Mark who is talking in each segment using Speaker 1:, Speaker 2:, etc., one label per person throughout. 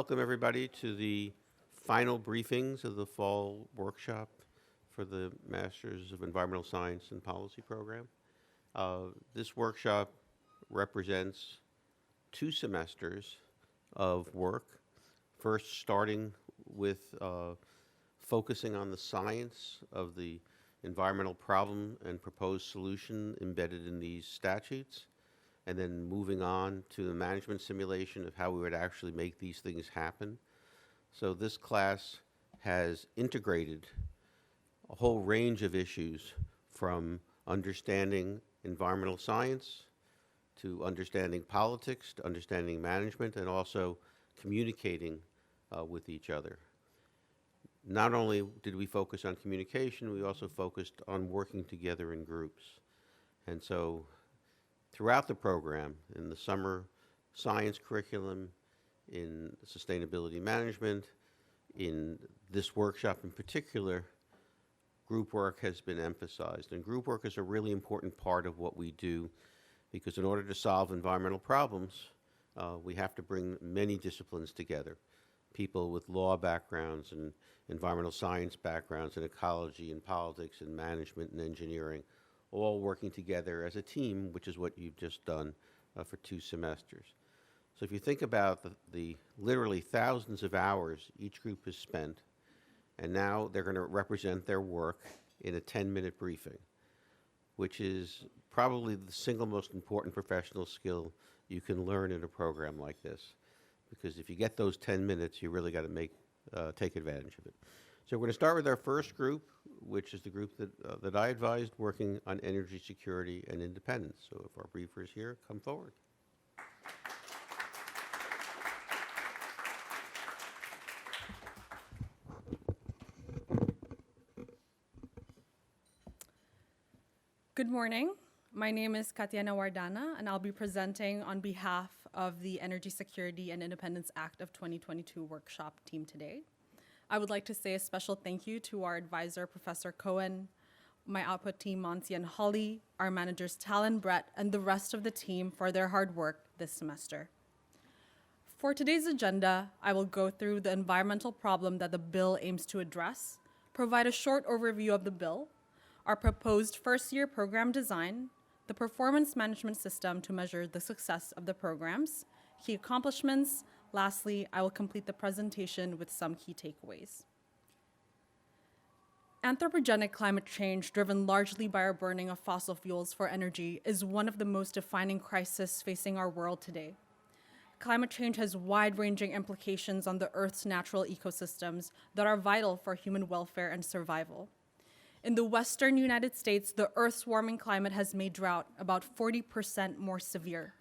Speaker 1: Welcome everybody to the final briefings of the fall workshop for the Masters of Environmental Science and Policy program. This workshop represents 2 semesters of work. First, starting with focusing on the science of the environmental problem and proposed solution embedded in these statutes, and then moving on to the management simulation of how we would actually make these things happen. So this class has integrated a whole range of issues, from understanding environmental science to understanding politics to understanding management, and also communicating with each other. Not only did we focus on communication, we also focused on working together in groups. And so throughout the program, in the summer science curriculum, in sustainability management, in this workshop in particular, group work has been emphasized. And group work is a really important part of what we do, because in order to solve environmental problems, we have to bring many disciplines together. People with law backgrounds and environmental science backgrounds and ecology and politics and management and engineering, all working together as a team, which is what you've just done for 2 semesters. So if you think about the literally thousands of hours each group has spent, and now they're going to represent their work in a 10-minute briefing, which is probably the single most important professional skill you can learn in a program like this. Because if you get those 10 minutes, you really got to take advantage of it. So we're going to start with our first group, which is the group that I advised, working on energy security and independence. So if our briefer is here, come forward.
Speaker 2: Good morning. My name is Katiana Wardana, and I'll be presenting on behalf of the Energy Security and Independence Act of 2022 workshop team today. I would like to say a special thank you to our advisor, Professor Cohen, my output team, Monty and Holly, our managers, Tal and Brett, and the rest of the team for their hard work this semester. For today's agenda, I will go through the environmental problem that the bill aims to address, provide a short overview of the bill, our proposed first-year program design, the performance management system to measure the success of the programs, key accomplishments. Lastly, I will complete the presentation with some key takeaways. Anthropogenic climate change, driven largely by our burning of fossil fuels for energy, is one of the most defining crises facing our world today. Climate change has wide-ranging implications on the Earth's natural ecosystems that are vital for human welfare and survival. In the western United States, the Earth's warming climate has made drought about 40% more severe,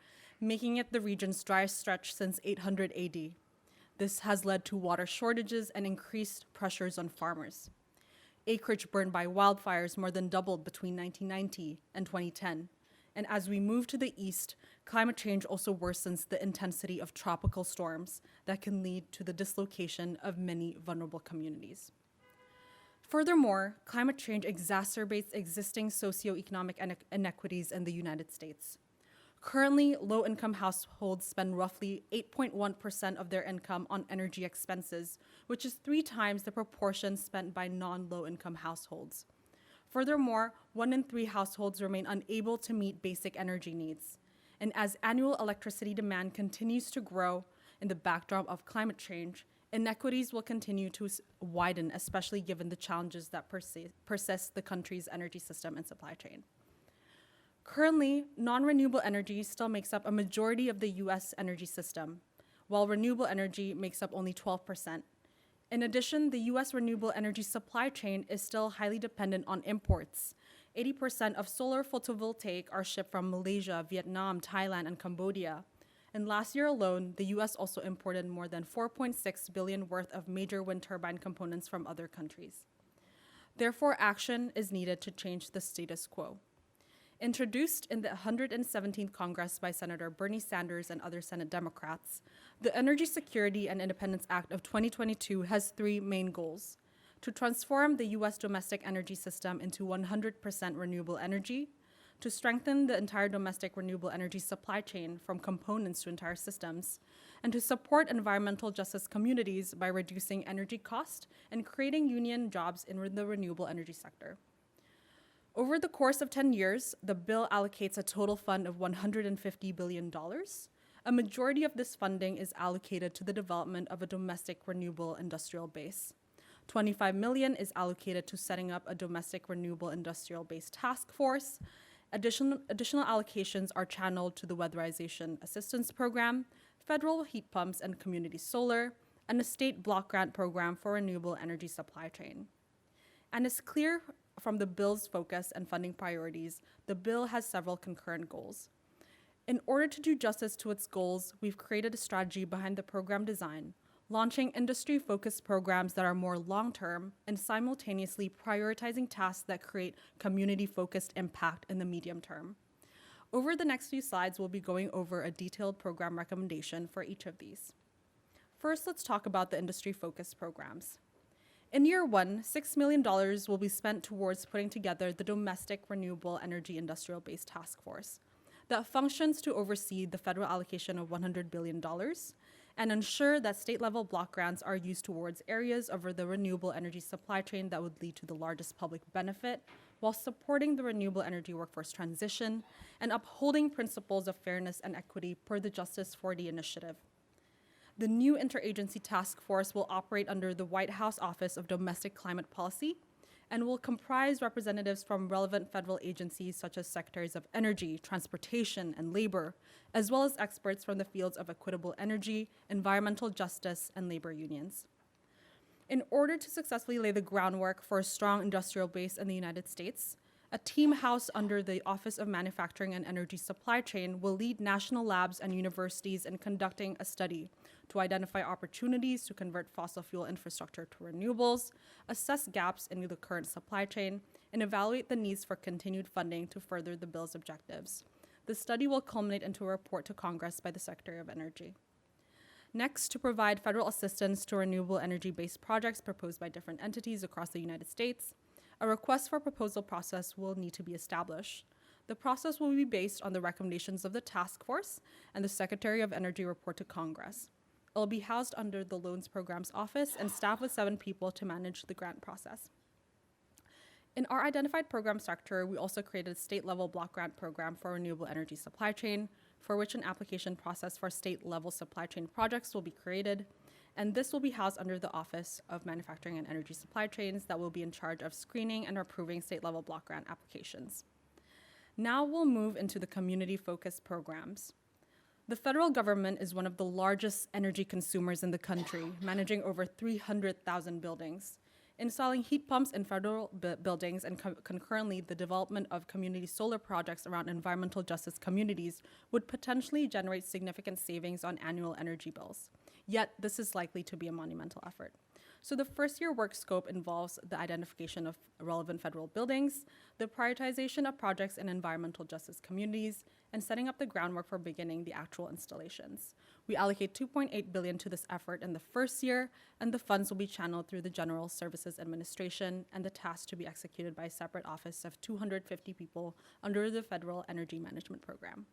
Speaker 2: making it the region's driest stretch since 800 AD. This has led to water shortages and increased pressures on farmers. Acreage burned by wildfires more than doubled between 1990 and 2010. And as we move to the east, climate change also worsens the intensity of tropical storms that can lead to the dislocation of many vulnerable communities. Furthermore, climate change exacerbates existing socioeconomic inequities in the United States. Currently, low-income households spend roughly 8.1% of their income on energy expenses, which is 3 times the proportion spent by non-low-income households. Furthermore, 1 in 3 households remain unable to meet basic energy needs. And as annual electricity demand continues to grow in the backdrop of climate change, inequities will continue to widen, especially given the challenges that persist the country's energy system and supply chain. Currently, non-renewable energy still makes up a majority of the US energy system, while renewable energy makes up only 12%. In addition, the US renewable energy supply chain is still highly dependent on imports. 80% of solar photovoltaic are shipped from Malaysia, Vietnam, Thailand, and Cambodia. And last year alone, the US also imported more than $4.6 billion worth of major wind turbine components from other countries. Therefore, action is needed to change the status quo. Introduced in the 117th Congress by Senator Bernie Sanders and other Senate Democrats, the Energy Security and Independence Act of 2022 has 3 main goals: to transform the US domestic energy system into 100% renewable energy, to strengthen the entire domestic renewable energy supply chain from components to entire systems, and to support environmental justice communities by reducing energy cost and creating union jobs in the renewable energy sector. Over the course of 10 years, the bill allocates a total fund of $150 billion. A majority of this funding is allocated to the development of a domestic renewable industrial base. $25 million is allocated to setting up a domestic renewable industrial base task force. Additional allocations are channeled to the Weatherization Assistance Program, federal heat pumps and community solar, and a state block grant program for renewable energy supply chain. And it's clear from the bill's focus and funding priorities, the bill has several concurrent goals. In order to do justice to its goals, we've created a strategy behind the program design, launching industry-focused programs that are more long-term and simultaneously prioritizing tasks that create community-focused impact in the medium term. Over the next few slides, we'll be going over a detailed program recommendation for each of these. First, let's talk about the industry-focused programs. In year one, $6 million will be spent towards putting together the domestic renewable energy industrial base task force that functions to oversee the federal allocation of $100 billion and ensure that state-level block grants are used towards areas of the renewable energy supply chain that would lead to the largest public benefit, while supporting the renewable energy workforce transition and upholding principles of fairness and equity per the Justice 40 initiative. The new interagency task force will operate under the White House Office of Domestic Climate Policy and will comprise representatives from relevant federal agencies such as Secretaries of Energy, Transportation, and Labor, as well as experts from the fields of equitable energy, environmental justice, and labor unions. In order to successfully lay the groundwork for a strong industrial base in the United States, a team housed under the Office of Manufacturing and Energy Supply Chain will lead national labs and universities in conducting a study to identify opportunities to convert fossil fuel infrastructure to renewables, assess gaps in the current supply chain, and evaluate the needs for continued funding to further the bill's objectives. The study will culminate into a report to Congress by the Secretary of Energy. Next, to provide federal assistance to renewable energy-based projects proposed by different entities across the United States, a request for proposal process will need to be established. The process will be based on the recommendations of the task force and the Secretary of Energy report to Congress. It will be housed under the Loans Programs Office and staffed with 7 people to manage the grant process. In our identified program sector, we also created a state-level block grant program for renewable energy supply chain, for which an application process for state-level supply chain projects will be created, and this will be housed under the Office of Manufacturing and Energy Supply Chains that will be in charge of screening and approving state-level block grant applications. Now we'll move into the community-focused programs. The federal government is one of the largest energy consumers in the country, managing over 300,000 buildings. Installing heat pumps in federal buildings and concurrently the development of community solar projects around environmental justice communities would potentially generate significant savings on annual energy bills. Yet, this is likely to be a monumental effort. So the first-year work scope involves the identification of relevant federal buildings, the prioritization of projects in environmental justice communities, and setting up the groundwork for beginning the actual installations. We allocate $2.8 billion to this effort in the first year, and the funds will be channeled through the General Services Administration and the task to be executed by a separate office of 250 people under the Federal Energy Management Program.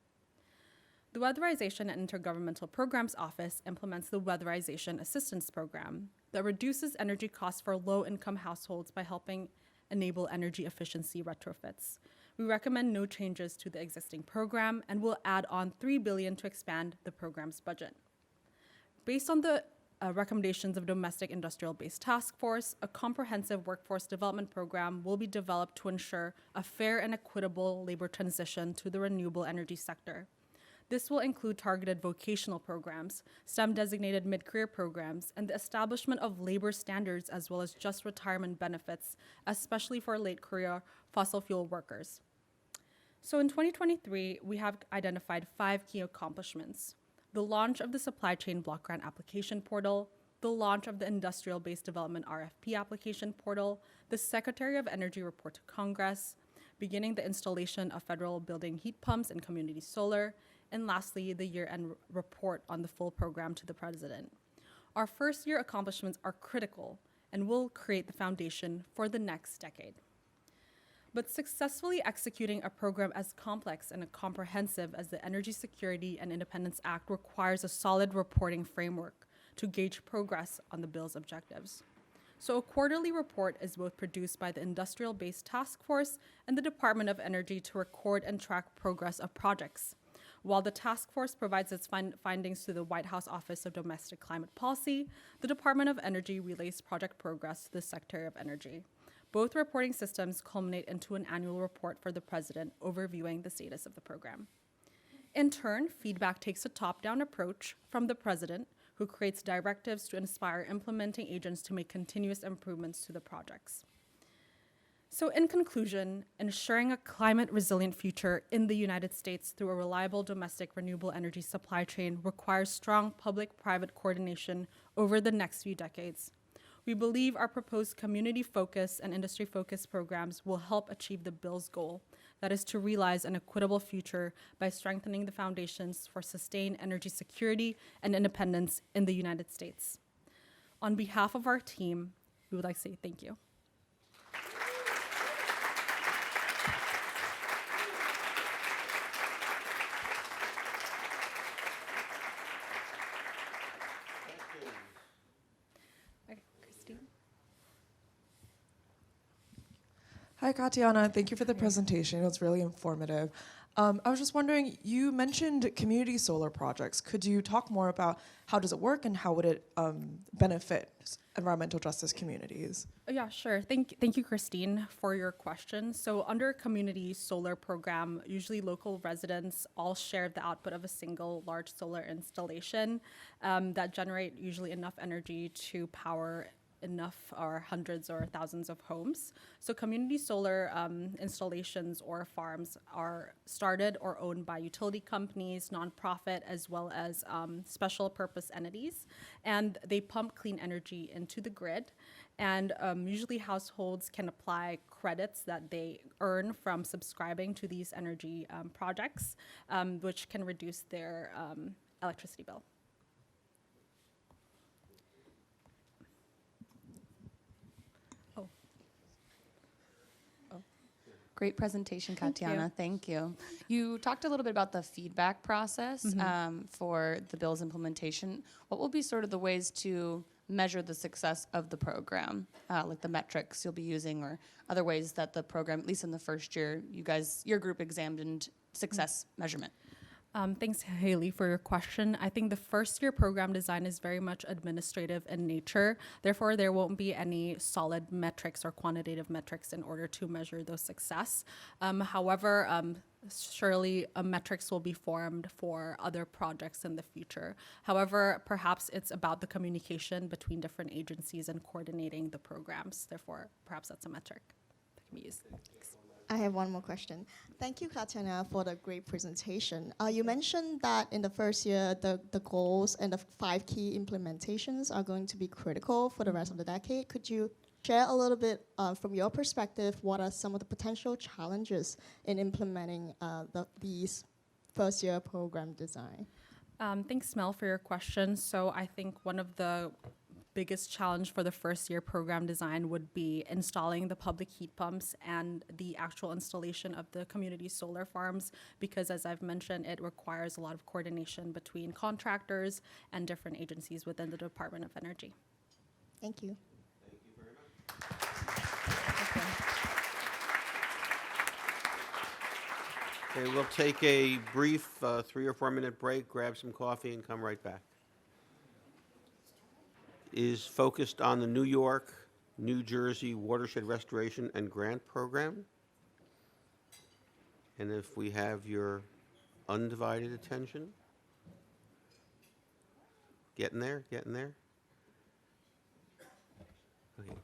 Speaker 2: The Weatherization and Intergovernmental Programs Office implements the Weatherization Assistance Program that reduces energy costs for low-income households by helping enable energy efficiency retrofits. We recommend no changes to the existing program and will add on $3 billion to expand the program's budget. Based on the recommendations of Domestic Industrial Base Task Force, a comprehensive workforce development program will be developed to ensure a fair and equitable labor transition to the renewable energy sector. This will include targeted vocational programs, STEM-designated mid-career programs, and the establishment of labor standards as well as just retirement benefits, especially for late-career fossil fuel workers. So in 2023, we have identified 5 key accomplishments: the launch of the Supply Chain Block Grant Application Portal, the launch of the Industrial Base Development RFP Application Portal, the Secretary of Energy report to Congress, beginning the installation of federal building heat pumps and community solar, and lastly, the year-end report on the full program to the President. Our first-year accomplishments are critical and will create the foundation for the next decade. But successfully executing a program as complex and comprehensive as the Energy Security and Independence Act requires a solid reporting framework to gauge progress on the bill's objectives. So a quarterly report is both produced by the Industrial Base Task Force and the Department of Energy to record and track progress of projects. While the task force provides its findings to the White House Office of Domestic Climate Policy, the Department of Energy relays project progress to the Secretary of Energy. Both reporting systems culminate into an annual report for the President overviewing the status of the program. In turn, feedback takes a top-down approach from the President, who creates directives to inspire implementing agents to make continuous improvements to the projects. So in conclusion, ensuring a climate-resilient future in the United States through a reliable domestic renewable energy supply chain requires strong public-private coordination over the next few decades. We believe our proposed community-focused and industry-focused programs will help achieve the bill's goal, that is to realize an equitable future by strengthening the foundations for sustained energy security and independence in the United States. On behalf of our team, we would like to say thank you. Okay, Christine.
Speaker 3: Hi, Katiana. Thank you for the presentation. It was really informative. I was just wondering, you mentioned community solar projects. Could you talk more about how does it work and how would it benefit environmental justice communities?
Speaker 2: Yeah, sure. Thank you, Christine, for your question. So under a community solar program, usually local residents all share the output of a single large solar installation that generate usually enough energy to power enough or hundreds or thousands of homes. So community solar installations or farms are started or owned by utility companies, nonprofit, as well as special purpose entities. And they pump clean energy into the grid. And usually households can apply credits that they earn from subscribing to these energy projects, which can reduce their electricity bill.
Speaker 4: Great presentation,
Speaker 2: Thank you.
Speaker 4: Katiana. Thank you. You talked a little bit about the feedback process for the bill's implementation. What will be sort of the ways to measure the success of the program, like the metrics you'll be using or other ways that the program, at least in the first year, your group examined success measurement?
Speaker 2: Thanks, Haley, for your question. I think the first year program design is very much administrative in nature. Therefore, there won't be any solid metrics or quantitative metrics in order to measure those success. However, surely metrics will be formed for other projects in the future. However, perhaps it's about the communication between different agencies and coordinating the programs. Therefore, perhaps that's a metric that can be used. Thanks.
Speaker 5: I have one more question. Thank you, Katiana, for the great presentation. You mentioned that in the first year, the goals and the 5 key implementations are going to be critical for the rest of the decade. Could you share a little bit from your perspective, what are some of the potential challenges in implementing these first year program design?
Speaker 2: Thanks, Mel, for your question. So I think one of the biggest challenge for the first year program design would be installing the public heat pumps and the actual installation of the community solar farms, because as I've mentioned, it requires a lot of coordination between contractors and different agencies within the Department of Energy.
Speaker 5: Thank you.
Speaker 1: Thank you very much. Okay, we'll take a brief 3 or 4 minute break, grab some coffee, and come right back. Is focused on the New York, New Jersey Watershed Restoration and Grant Program. And if we have your undivided attention. Getting there, getting there. Okay.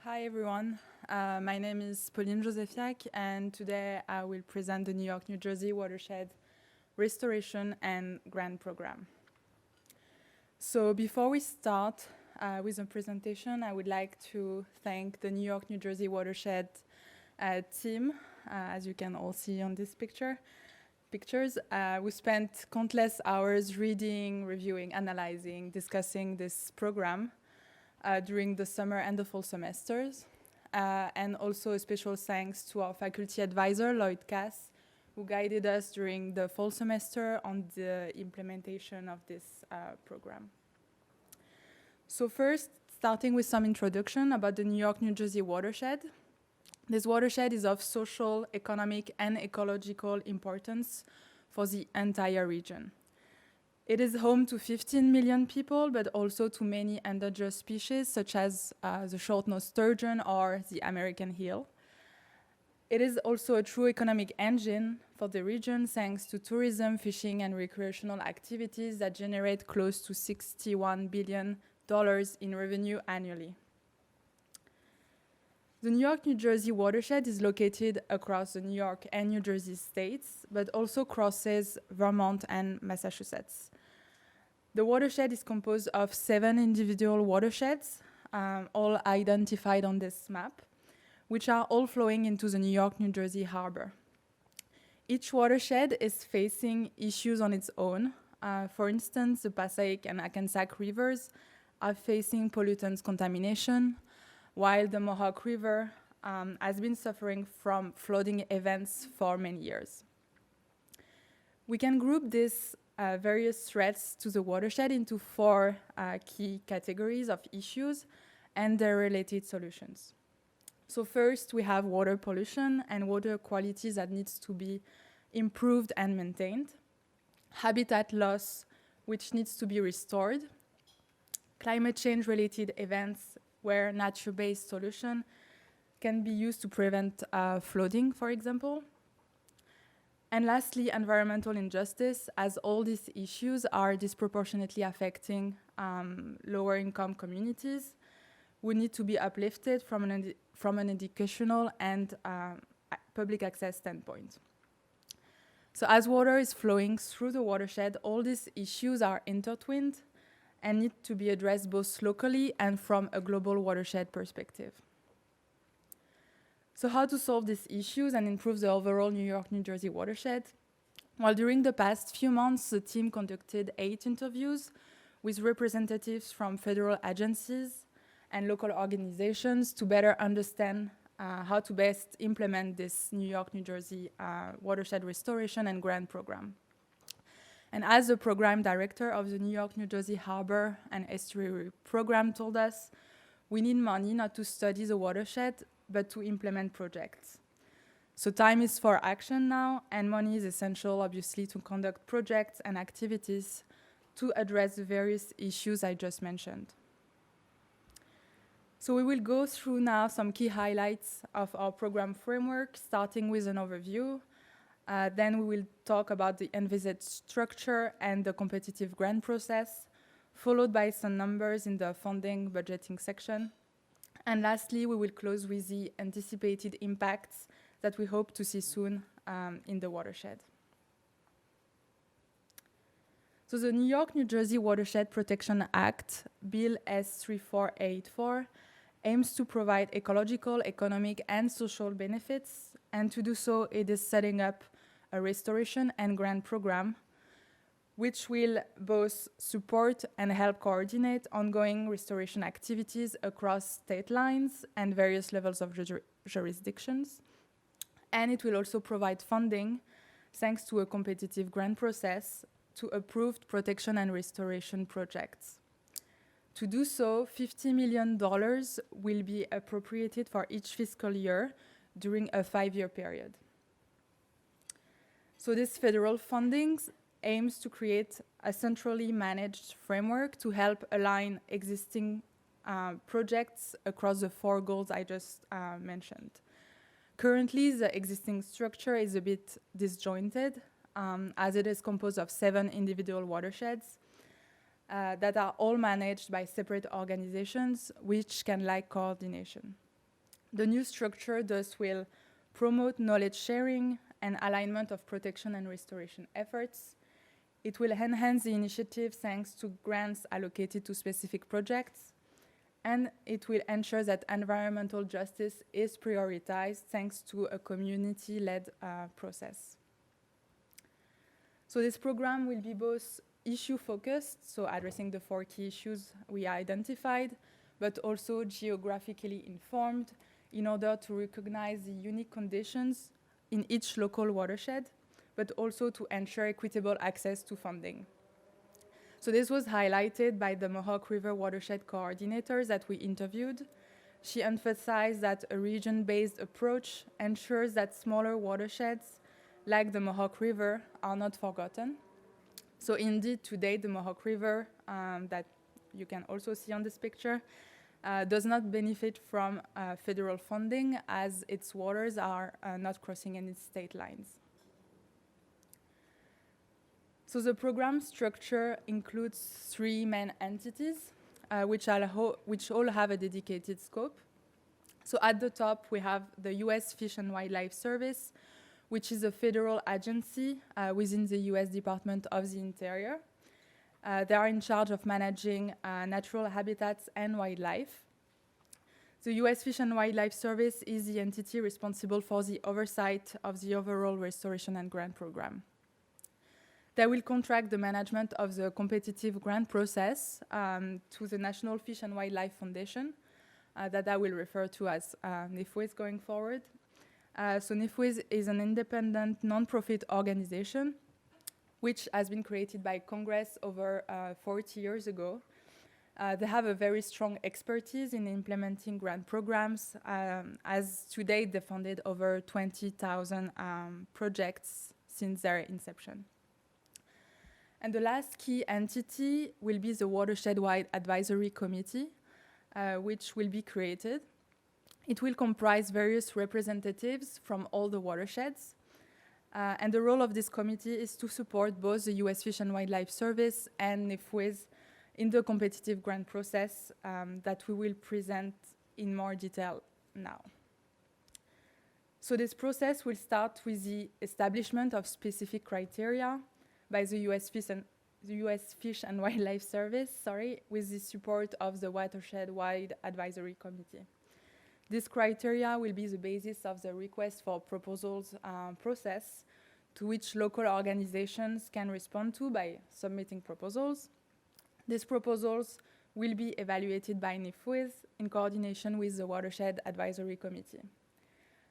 Speaker 6: Hi everyone, my name is Pauline Josephiak and today I will present the New York, New Jersey Watershed Restoration and Grant Program. So before we start with the presentation, I would like to thank the New York, New Jersey Watershed team, as you can all see on this picture, pictures. We spent countless hours reading, reviewing, analyzing, discussing this program during the summer and the fall semesters. And also a special thanks to our faculty advisor, Lloyd Cass, who guided us during the fall semester on the implementation of this program. So first, starting with some introduction about the New York, New Jersey watershed. This watershed is of social, economic, and ecological importance for the entire region. It is home to 15 million people, but also to many endangered species, such as the short-nosed sturgeon or the American eel. It is also a true economic engine for the region, thanks to tourism, fishing, and recreational activities that generate close to $61 billion in revenue annually. The New York, New Jersey watershed is located across the New York and New Jersey states, but also crosses Vermont and Massachusetts. The watershed is composed of 7 individual watersheds, all identified on this map, which are all flowing into the New York, New Jersey harbor. Each watershed is facing issues on its own. For instance, the Passaic and Hackensack rivers are facing pollutants contamination, while the Mohawk River has been suffering from flooding events for many years. We can group these various threats to the watershed into 4 key categories of issues and their related solutions. So first, we have water pollution and water quality that needs to be improved and maintained. Habitat loss, which needs to be restored. Climate change-related events where nature-based solution can be used to prevent flooding, for example. And lastly, environmental injustice, as all these issues are disproportionately affecting lower-income communities, we need to be uplifted from an educational and public access standpoint. So as water is flowing through the watershed, all these issues are intertwined and need to be addressed both locally and from a global watershed perspective. So how to solve these issues and improve the overall New York, New Jersey watershed? Well, during the past few months, the team conducted 8 interviews with representatives from federal agencies and local organizations to better understand how to best implement this New York, New Jersey watershed restoration and grant program. And as the program director of the New York, New Jersey Harbor and Estuary Program told us, we need money not to study the watershed, but to implement projects. So time is for action now, and money is essential, obviously, to conduct projects and activities to address the various issues I just mentioned. So we will go through now some key highlights of our program framework, starting with an overview. Then we will talk about the envisaged structure and the competitive grant process, followed by some numbers in the funding budgeting section. And lastly, we will close with the anticipated impacts that we hope to see soon in the watershed. So the New York, New Jersey Watershed Protection Act, Bill S3484, aims to provide ecological, economic, and social benefits, and to do so, it is setting up a restoration and grant program, which will both support and help coordinate ongoing restoration activities across state lines and various levels of jurisdictions. And it will also provide funding, thanks to a competitive grant process, to approved protection and restoration projects. To do so, $50 million will be appropriated for each fiscal year during a 5-year period. So this federal funding aims to create a centrally managed framework to help align existing projects across the 4 goals I just mentioned. Currently, the existing structure is a bit disjointed, as it is composed of 7 individual watersheds that are all managed by separate organizations, which can lack coordination. The new structure thus will promote knowledge sharing and alignment of protection and restoration efforts. It will enhance the initiative thanks to grants allocated to specific projects, and it will ensure that environmental justice is prioritized thanks to a community-led process. So this program will be both issue-focused, so addressing the 4 key issues we identified, but also geographically informed in order to recognize the unique conditions in each local watershed, but also to ensure equitable access to funding. So this was highlighted by the Mohawk River watershed coordinators that we interviewed. She emphasized that a region-based approach ensures that smaller watersheds, like the Mohawk River, are not forgotten. So indeed, today, the Mohawk River, that you can also see on this picture, does not benefit from federal funding as its waters are not crossing any state lines. So the program structure includes 3 main entities, which all have a dedicated scope. So at the top, we have the US Fish and Wildlife Service, which is a federal agency within the US Department of the Interior. They are in charge of managing natural habitats and wildlife. The US Fish and Wildlife Service is the entity responsible for the oversight of the overall restoration and grant program. They will contract the management of the competitive grant process to the National Fish and Wildlife Foundation, that I will refer to as NIFWIS going forward. So NIFWIS is an independent non-profit organization which has been created by Congress over 40 years ago. They have a very strong expertise in implementing grant programs, as to date they funded over 20,000 projects since their inception. And the last key entity will be the Watershed-wide Advisory Committee, which will be created. It will comprise various representatives from all the watersheds. And the role of this committee is to support both the US Fish and Wildlife Service and NIFWIS in the competitive grant process that we will present in more detail now. So this process will start with the establishment of specific criteria by the US Fish and Wildlife Service, with the support of the Watershed-wide Advisory Committee. This criteria will be the basis of the request for proposals process, to which local organizations can respond to by submitting proposals. These proposals will be evaluated by NIFWIS in coordination with the Watershed Advisory Committee.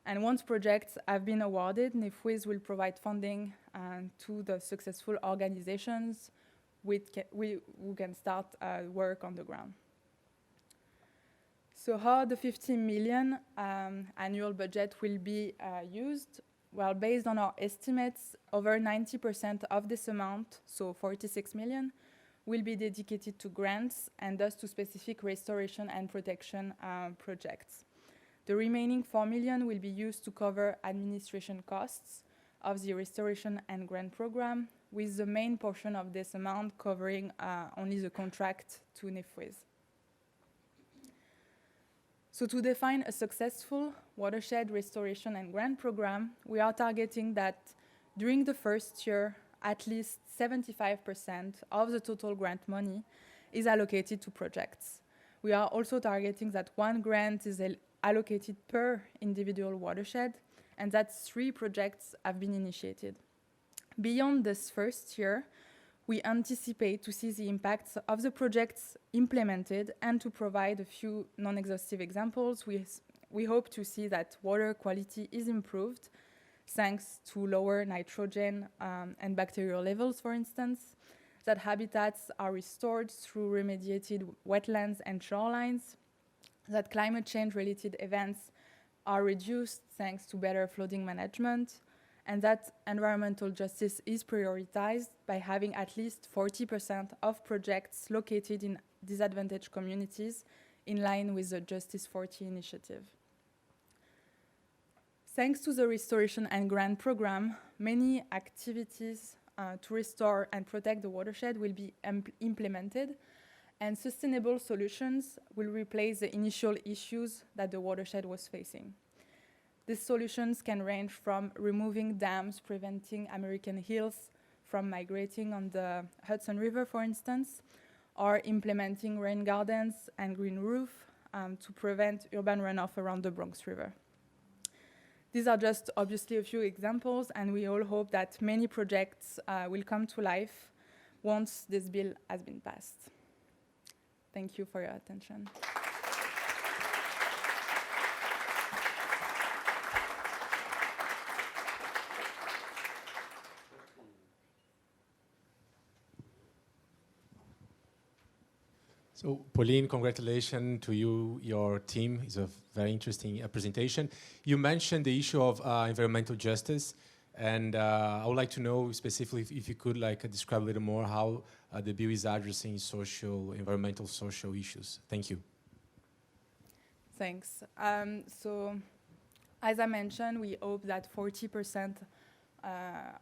Speaker 6: And once projects have been awarded, NIFWIS will provide funding to the successful organizations who can start work on the ground. So how the 15 million annual budget will be used? Well, based on our estimates, over 90% of this amount, so 46 million, will be dedicated to grants and thus to specific restoration and protection projects. The remaining 4 million will be used to cover administration costs of the restoration and grant program, with the main portion of this amount covering only the contract to NIFWIS. So to define a successful watershed restoration and grant program, we are targeting that during the first year, at least 75% of the total grant money is allocated to projects. We are also targeting that 1 grant is allocated per individual watershed, and that 3 projects have been initiated. Beyond this first year, we anticipate to see the impacts of the projects implemented and to provide a few non-exhaustive examples. We hope to see that water quality is improved thanks to lower nitrogen and bacterial levels, for instance, that habitats are restored through remediated wetlands and shorelines, that climate change-related events are reduced thanks to better flooding management, and that environmental justice is prioritized by having at least 40% of projects located in disadvantaged communities in line with the Justice 40 initiative. Thanks to the Restoration and Grant program, many activities to restore and protect the watershed will be implemented, and sustainable solutions will replace the initial issues that the watershed was facing. These solutions can range from removing dams preventing American eels from migrating on the Hudson River, for instance, or implementing rain gardens and green roof to prevent urban runoff around the Bronx River. These are just obviously a few examples, and we all hope that many projects will come to life once this bill has been passed. Thank you for your attention.
Speaker 7: So, Pauline, congratulations to you, your team. It's a very interesting presentation. You mentioned the issue of environmental justice, and I would like to know specifically if you could describe a little more how the bill is addressing environmental social issues. Thank you.
Speaker 6: Thanks. So, as I mentioned, we hope that 40%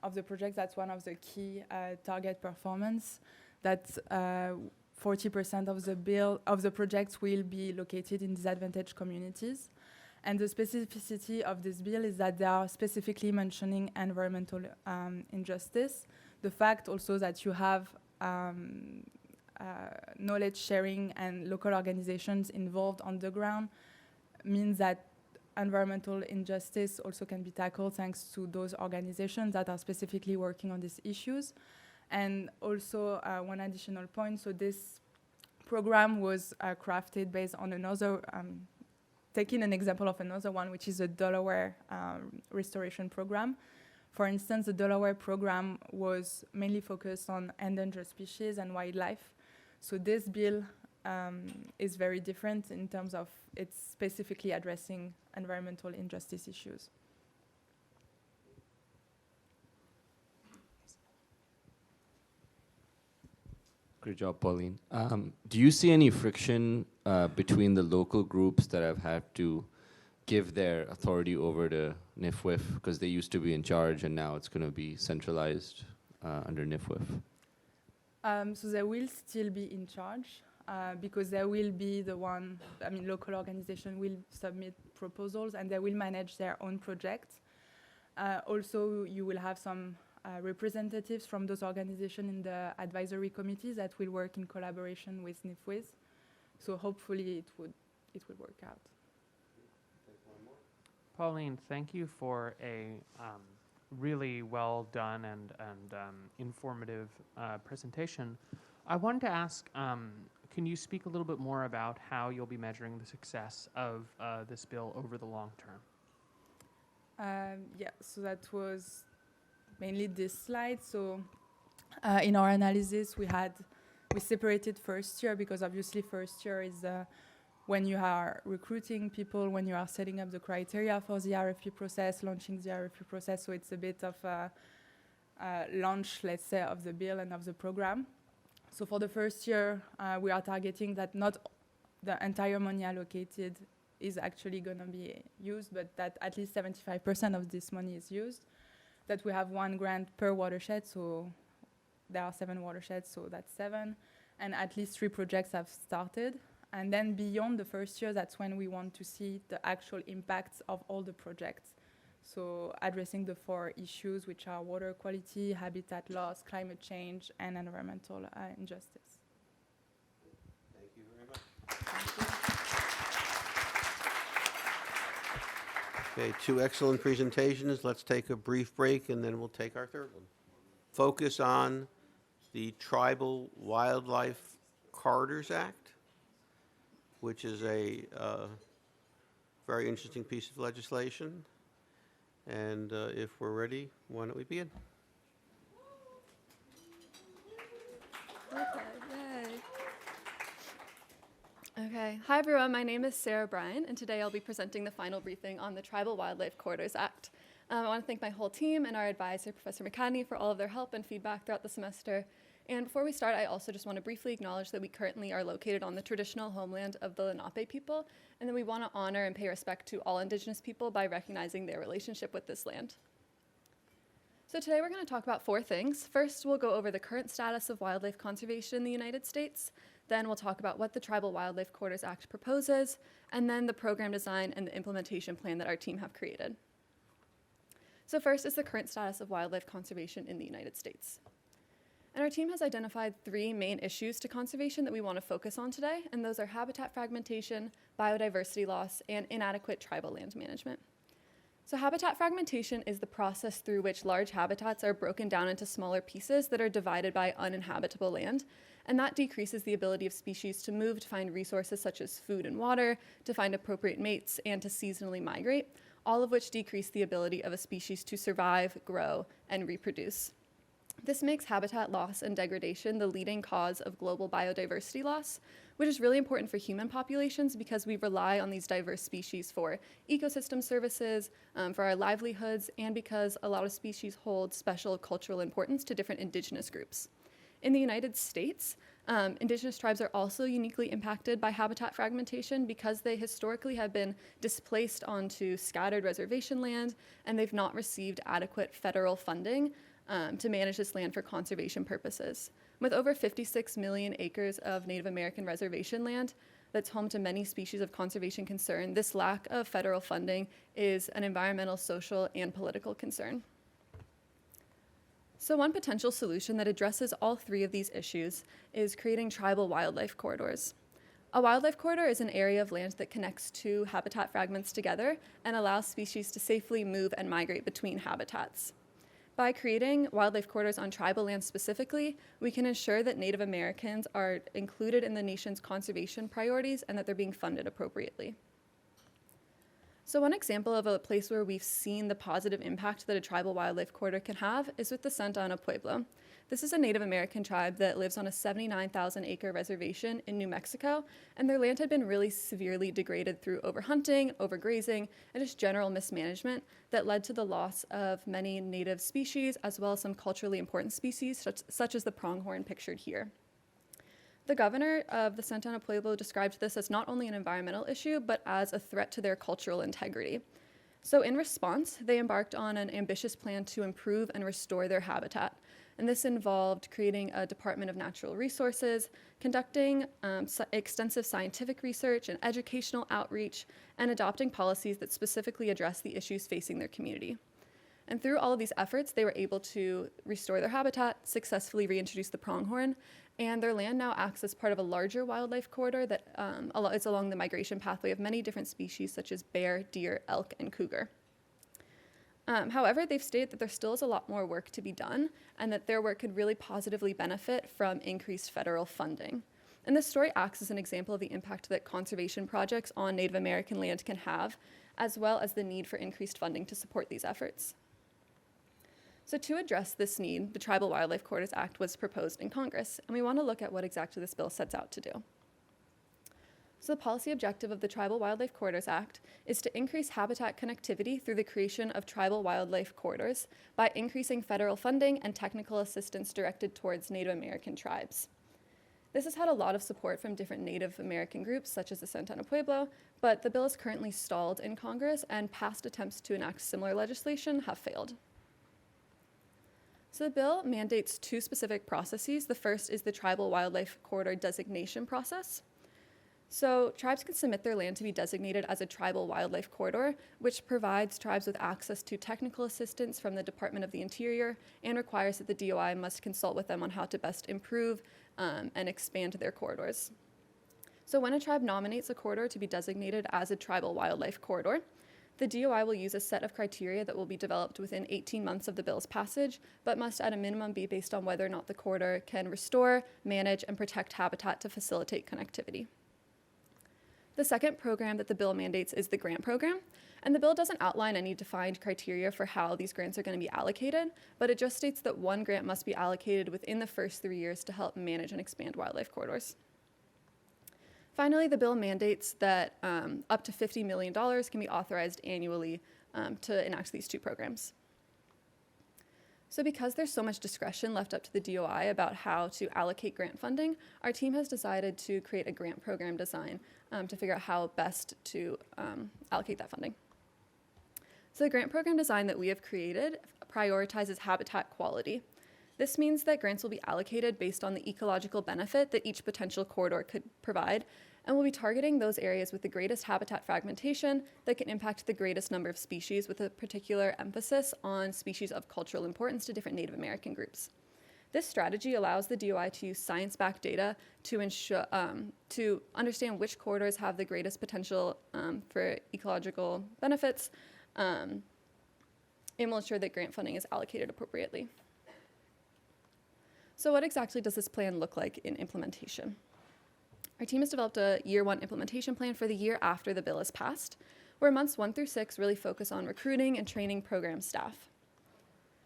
Speaker 6: of the project, that's one of the key target performance, that 40% of the projects will be located in disadvantaged communities. And the specificity of this bill is that they are specifically mentioning environmental injustice. The fact also that you have knowledge sharing and local organizations involved on the ground means that environmental injustice also can be tackled thanks to those organizations that are specifically working on these issues. And also one additional point, so this program was crafted based on another, taking an example of another one, which is the Delaware restoration program. For instance, the Delaware program was mainly focused on endangered species and wildlife. So this bill is very different in terms of it's specifically addressing environmental injustice issues.
Speaker 8: Great job, Pauline. Do you see any friction between the local groups that have had to give their authority over to NIFWIF because they used to be in charge and now it's going to be centralized under NIFWIF?
Speaker 6: So they will still be in charge because they will be the one, local organization will submit proposals and they will manage their own projects. Also, you will have some representatives from those organizations in the advisory committees that will work in collaboration with NIFWIS. So hopefully it will work out.
Speaker 9: Pauline, thank you for a really well done and informative presentation. I wanted to ask, can you speak a little bit more about how you'll be measuring the success of this bill over the long term?
Speaker 6: Yeah, so that was mainly this slide. So in our analysis, we separated first year because obviously first year is when you are recruiting people, when you are setting up the criteria for the RFP process, launching the RFP process. So it's a bit of a launch, let's say, of the bill and of the program. So for the first year, we are targeting that not the entire money allocated is actually going to be used, but that at least 75% of this money is used. That we have 1 grant per watershed, so there are 7 watersheds, so that's 7. And at least 3 projects have started. And then beyond the first year, that's when we want to see the actual impacts of all the projects. So addressing the 4 issues, which are water quality, habitat loss, climate change, and environmental injustice.
Speaker 1: Thank you very much. Okay, 2 excellent presentations. Let's take a brief break and then we'll take our third one. Focus on the Tribal Wildlife Corridors Act, which is a very interesting piece of legislation. And if we're ready, why don't we begin?
Speaker 10: Okay. Hi, everyone. My name is Sarah Bryan, and today I'll be presenting the final briefing on the Tribal Wildlife Corridors Act. I want to thank my whole team and our advisor, Professor McCadney, for all of their help and feedback throughout the semester. And before we start, I also just want to briefly acknowledge that we currently are located on the traditional homeland of the Lenape people, and that we want to honor and pay respect to all Indigenous people by recognizing their relationship with this land. So today we're going to talk about 4 things. First, we'll go over the current status of wildlife conservation in the United States. Then we'll talk about what the Tribal Wildlife Corridors Act proposes, and then the program design and the implementation plan that our team have created. So first is the current status of wildlife conservation in the United States. And our team has identified 3 main issues to conservation that we want to focus on today, and those are habitat fragmentation, biodiversity loss, and inadequate tribal land management. So habitat fragmentation is the process through which large habitats are broken down into smaller pieces that are divided by uninhabitable land, and that decreases the ability of species to move to find resources such as food and water, to find appropriate mates, and to seasonally migrate, all of which decrease the ability of a species to survive, grow, and reproduce. This makes habitat loss and degradation the leading cause of global biodiversity loss, which is really important for human populations because we rely on these diverse species for ecosystem services, for our livelihoods, and because a lot of species hold special cultural importance to different indigenous groups. In the United States, indigenous tribes are also uniquely impacted by habitat fragmentation because they historically have been displaced onto scattered reservation land, and they've not received adequate federal funding to manage this land for conservation purposes. With over 56 million acres of Native American reservation land that's home to many species of conservation concern, this lack of federal funding is an environmental, social, and political concern. So one potential solution that addresses all three of these issues is creating tribal wildlife corridors. A wildlife corridor is an area of land that connects two habitat fragments together and allows species to safely move and migrate between habitats. By creating wildlife corridors on tribal land specifically, we can ensure that Native Americans are included in the nation's conservation priorities and that they're being funded appropriately. So one example of a place where we've seen the positive impact that a tribal wildlife corridor can have is with the Santa Ana Pueblo. This is a Native American tribe that lives on a 79,000 acre reservation in New Mexico, and their land had been really severely degraded through overhunting, overgrazing, and just general mismanagement that led to the loss of many native species as well as some culturally important species such as the pronghorn pictured here. The governor of the Santa Ana Pueblo described this as not only an environmental issue, but as a threat to their cultural integrity. So in response, they embarked on an ambitious plan to improve and restore their habitat. And this involved creating a Department of Natural Resources, conducting extensive scientific research and educational outreach, and adopting policies that specifically address the issues facing their community. And through all of these efforts, they were able to restore their habitat, successfully reintroduce the pronghorn, and their land now acts as part of a larger wildlife corridor that is along the migration pathway of many different species such as bear, deer, elk, and cougar. However, they've stated that there still is a lot more work to be done and that their work could really positively benefit from increased federal funding. And this story acts as an example of the impact that conservation projects on Native American land can have, as well as the need for increased funding to support these efforts. So to address this need, the Tribal Wildlife Corridors Act was proposed in Congress, and we want to look at what exactly this bill sets out to do. So the policy objective of the Tribal Wildlife Corridors Act is to increase habitat connectivity through the creation of tribal wildlife corridors by increasing federal funding and technical assistance directed towards Native American tribes. This has had a lot of support from different Native American groups, such as the Santa Ana Pueblo, but the bill is currently stalled in Congress, and past attempts to enact similar legislation have failed. So the bill mandates two specific processes. The first is the Tribal Wildlife Corridor designation process. So tribes can submit their land to be designated as a tribal wildlife corridor, which provides tribes with access to technical assistance from the Department of the Interior and requires that the DOI must consult with them on how to best improve and expand their corridors. So when a tribe nominates a corridor to be designated as a tribal wildlife corridor, the DOI will use a set of criteria that will be developed within 18 months of the bill's passage, but must at a minimum be based on whether or not the corridor can restore, manage, and protect habitat to facilitate connectivity. The second program that the bill mandates is the grant program, and the bill doesn't outline any defined criteria for how these grants are going to be allocated, but it just states that one grant must be allocated within the first 3 years to help manage and expand wildlife corridors. Finally, the bill mandates that up to $50 million can be authorized annually to enact these two programs. So because there's so much discretion left up to the DOI about how to allocate grant funding, our team has decided to create a grant program design to figure out how best to allocate that funding. So the grant program design that we have created prioritizes habitat quality. This means that grants will be allocated based on the ecological benefit that each potential corridor could provide, and we'll be targeting those areas with the greatest habitat fragmentation that can impact the greatest number of species, with a particular emphasis on species of cultural importance to different Native American groups. This strategy allows the DOI to use science-backed data to ensure to understand which corridors have the greatest potential for ecological benefits, and will ensure that grant funding is allocated appropriately. So what exactly does this plan look like in implementation? Our team has developed a year 1 implementation plan for the year after the bill is passed, where months 1 through 6 really focus on recruiting and training program staff.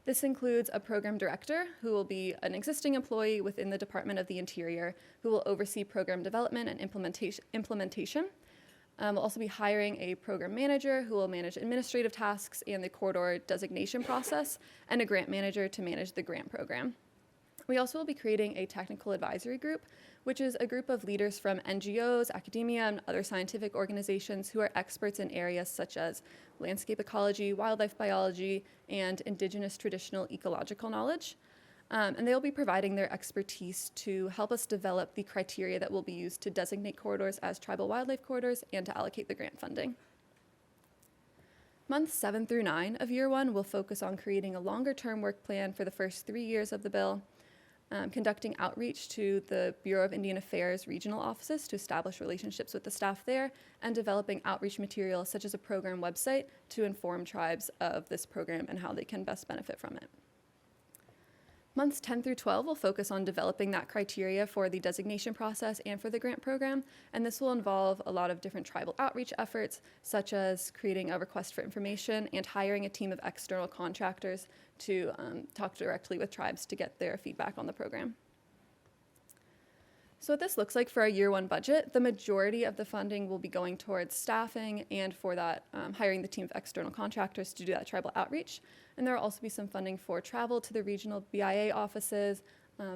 Speaker 10: This includes a program director who will be an existing employee within the Department of the Interior who will oversee program development and implementation. We'll also be hiring a program manager who will manage administrative tasks and the corridor designation process, and a grant manager to manage the grant program. We also will be creating a technical advisory group, which is a group of leaders from NGOs, academia, and other scientific organizations who are experts in areas such as landscape ecology, wildlife biology, and indigenous traditional ecological knowledge. And they will be providing their expertise to help us develop the criteria that will be used to designate corridors as tribal wildlife corridors and to allocate the grant funding. Months 7 through 9 of year 1 will focus on creating a longer-term work plan for the first 3 years of the bill, conducting outreach to the Bureau of Indian Affairs regional offices to establish relationships with the staff there, and developing outreach materials such as a program website to inform tribes of this program and how they can best benefit from it. Months 10 through 12 will focus on developing that criteria for the designation process and for the grant program, and this will involve a lot of different tribal outreach efforts, such as creating a request for information and hiring a team of external contractors to talk directly with tribes to get their feedback on the program. So what this looks like for our year 1 budget, the majority of the funding will be going towards staffing and for that hiring the team of external contractors to do that tribal outreach. And there will also be some funding for travel to the regional BIA offices,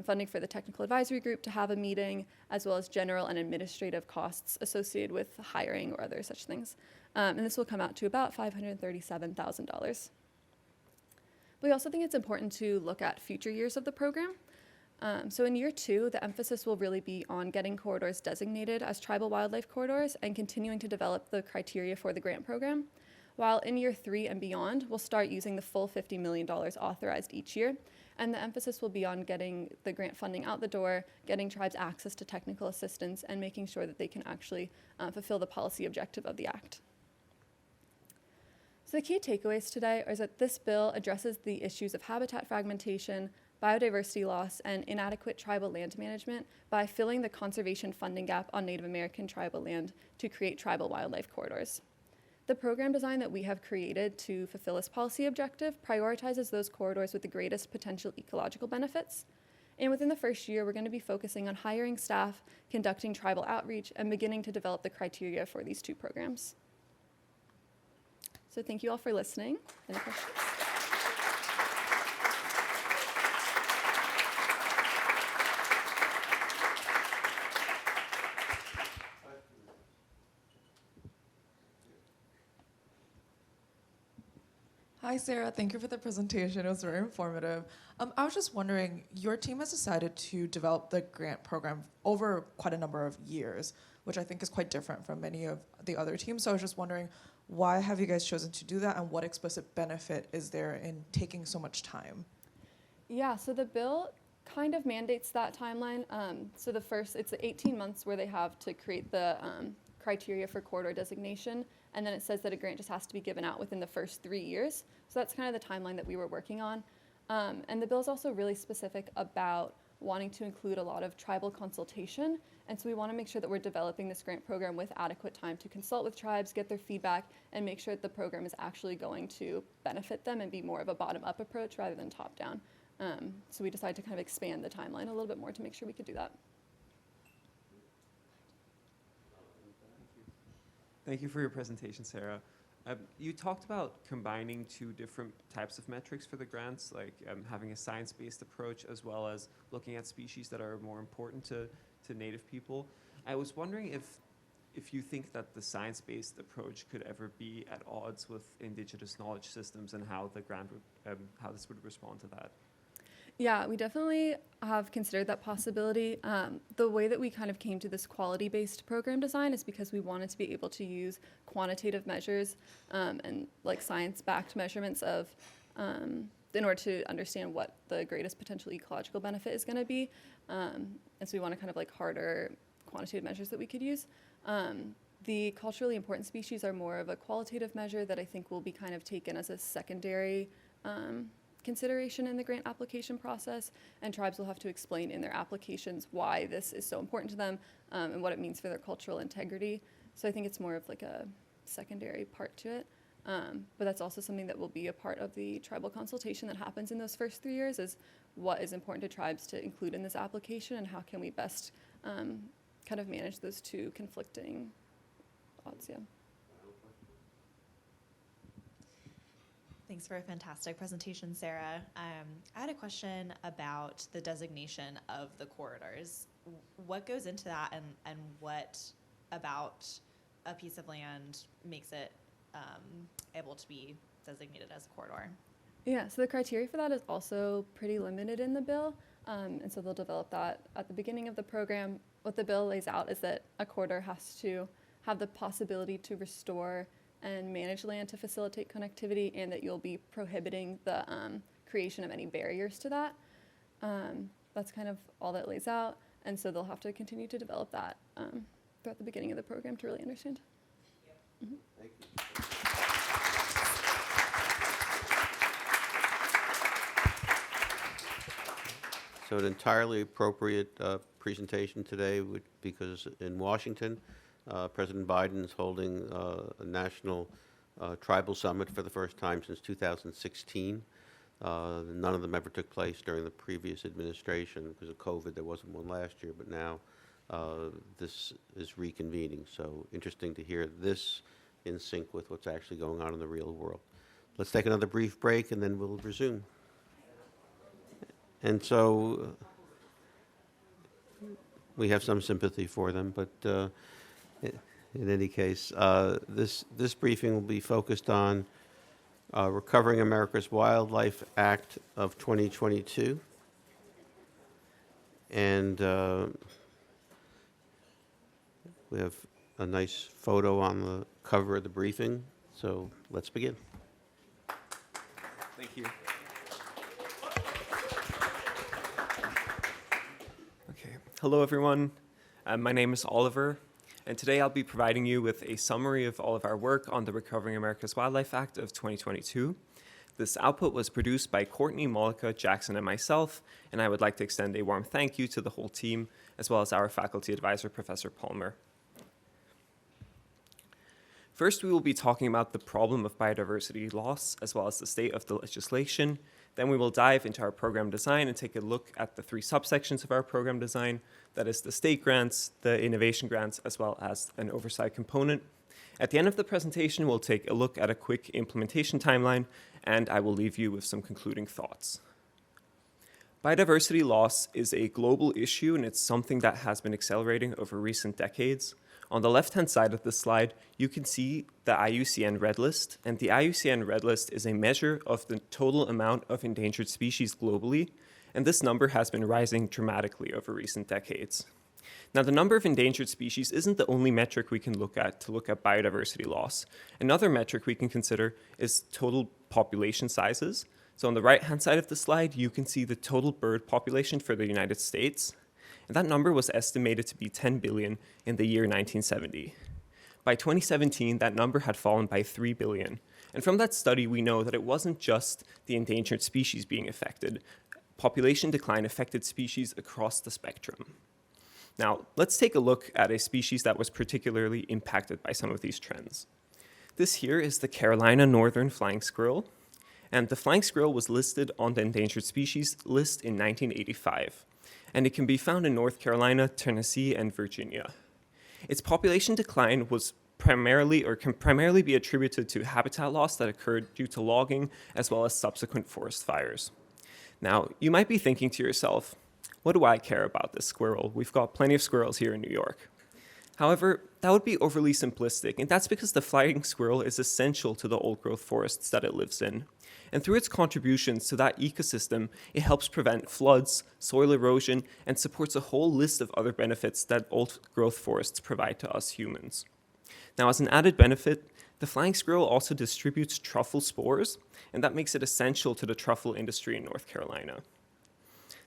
Speaker 10: funding for the technical advisory group to have a meeting, as well as general and administrative costs associated with hiring or other such things. And this will come out to about $537,000. We also think it's important to look at future years of the program. So in year 2, the emphasis will really be on getting corridors designated as tribal wildlife corridors and continuing to develop the criteria for the grant program. While in year 3 and beyond, we'll start using the full $50 million authorized each year. And the emphasis will be on getting the grant funding out the door, getting tribes access to technical assistance, and making sure that they can actually fulfill the policy objective of the Act. So the key takeaways today are that this bill addresses the issues of habitat fragmentation, biodiversity loss, and inadequate tribal land management by filling the conservation funding gap on Native American tribal land to create tribal wildlife corridors. The program design that we have created to fulfill this policy objective prioritizes those corridors with the greatest potential ecological benefits. And within the first year, we're going to be focusing on hiring staff, conducting tribal outreach, and beginning to develop the criteria for these 2 programs. So thank you all for listening. Any questions?
Speaker 3: Hi, Sarah. Thank you for the presentation. It was very informative. I was just wondering, your team has decided to develop the grant program over quite a number of years, which I think is quite different from many of the other teams. So I was just wondering, why have you guys chosen to do that, and what explicit benefit is there in taking so much time?
Speaker 10: Yeah, so the bill kind of mandates that timeline. So it's 18 months where they have to create the criteria for corridor designation, and then it says that a grant just has to be given out within the first 3 years. So that's kind of the timeline that we were working on. And the bill is also really specific about wanting to include a lot of tribal consultation. And so we want to make sure that we're developing this grant program with adequate time to consult with tribes, get their feedback, and make sure that the program is actually going to benefit them and be more of a bottom-up approach rather than top-down. So we decided to kind of expand the timeline a little bit more to make sure we could do that.
Speaker 11: Thank you for your presentation, Sarah. You talked about combining 2 different types of metrics for the grants, like having a science-based approach as well as looking at species that are more important to Native people. I was wondering if you think that the science-based approach could ever be at odds with indigenous knowledge systems, and how the grant would, how this would respond to that.
Speaker 10: Yeah, we definitely have considered that possibility. The way that we kind of came to this quality-based program design is because we wanted to be able to use quantitative measures and like science-backed measurements of in order to understand what the greatest potential ecological benefit is going to be. And so we want to kind of like harder quantitative measures that we could use. The culturally important species are more of a qualitative measure that I think will be kind of taken as a secondary consideration in the grant application process, and tribes will have to explain in their applications why this is so important to them and what it means for their cultural integrity. So I think it's more of like a secondary part to it. But that's also something that will be a part of the tribal consultation that happens in those first 3 years, is what is important to tribes to include in this application and how can we best kind of manage those two conflicting thoughts. Yeah.
Speaker 12: Thanks for a fantastic presentation, Sarah. I had a question about the designation of the corridors. What goes into that, and what about a piece of land makes it able to be designated as a corridor?
Speaker 10: Yeah, so the criteria for that is also pretty limited in the bill, and so they'll develop that at the beginning of the program. What the bill lays out is that a corridor has to have the possibility to restore and manage land to facilitate connectivity, and that you'll be prohibiting the creation of any barriers to that. That's kind of all that lays out, and so they'll have to continue to develop that throughout the beginning of the program to really understand. Mm-hmm.
Speaker 1: Thank you. So an entirely appropriate presentation today because in Washington, President Biden is holding a national tribal summit for the first time since 2016. None of them ever took place during the previous administration because of COVID. There wasn't one last year, but now this is reconvening. So interesting to hear this in sync with what's actually going on in the real world. Let's take another brief break and then we'll resume. And so we have some sympathy for them, but in any case, this briefing will be focused on Recovering America's Wildlife Act of 2022. And we have a nice photo on the cover of the briefing, so let's begin.
Speaker 11: Thank you. Okay. Hello, everyone. My name is Oliver, and today I'll be providing you with a summary of all of our work on the Recovering America's Wildlife Act of 2022. This output was produced by Courtney, Mollica, Jackson, and myself, and I would like to extend a warm thank you to the whole team, as well as our faculty advisor, Professor Palmer. First, we will be talking about the problem of biodiversity loss, as well as the state of the legislation. Then we will dive into our program design and take a look at the 3 subsections of our program design, that is the state grants, the innovation grants, as well as an oversight component. At the end of the presentation, we'll take a look at a quick implementation timeline, and I will leave you with some concluding thoughts. Biodiversity loss is a global issue, and it's something that has been accelerating over recent decades. On the left-hand side of the slide, you can see the IUCN Red List, and the IUCN Red List is a measure of the total amount of endangered species globally, and this number has been rising dramatically over recent decades. Now, the number of endangered species isn't the only metric we can look at to look at biodiversity loss. Another metric we can consider is total population sizes. So on the right-hand side of the slide, you can see the total bird population for the United States. And that number was estimated to be 10 billion in the year 1970. By 2017, that number had fallen by 3 billion. And from that study, we know that it wasn't just the endangered species being affected. Population decline affected species across the spectrum. Now, let's take a look at a species that was particularly impacted by some of these trends. This here is the Carolina northern flying squirrel. And the flying squirrel was listed on the endangered species list in 1985. And it can be found in North Carolina, Tennessee, and Virginia. Its population decline was can primarily be attributed to habitat loss that occurred due to logging, as well as subsequent forest fires. Now, you might be thinking to yourself, what do I care about this squirrel? We've got plenty of squirrels here in New York. However, that would be overly simplistic, and that's because the flying squirrel is essential to the old-growth forests that it lives in. And through its contributions to that ecosystem, it helps prevent floods, soil erosion, and supports a whole list of other benefits that old-growth forests provide to us humans. Now, as an added benefit, the flying squirrel also distributes truffle spores, and that makes it essential to the truffle industry in North Carolina.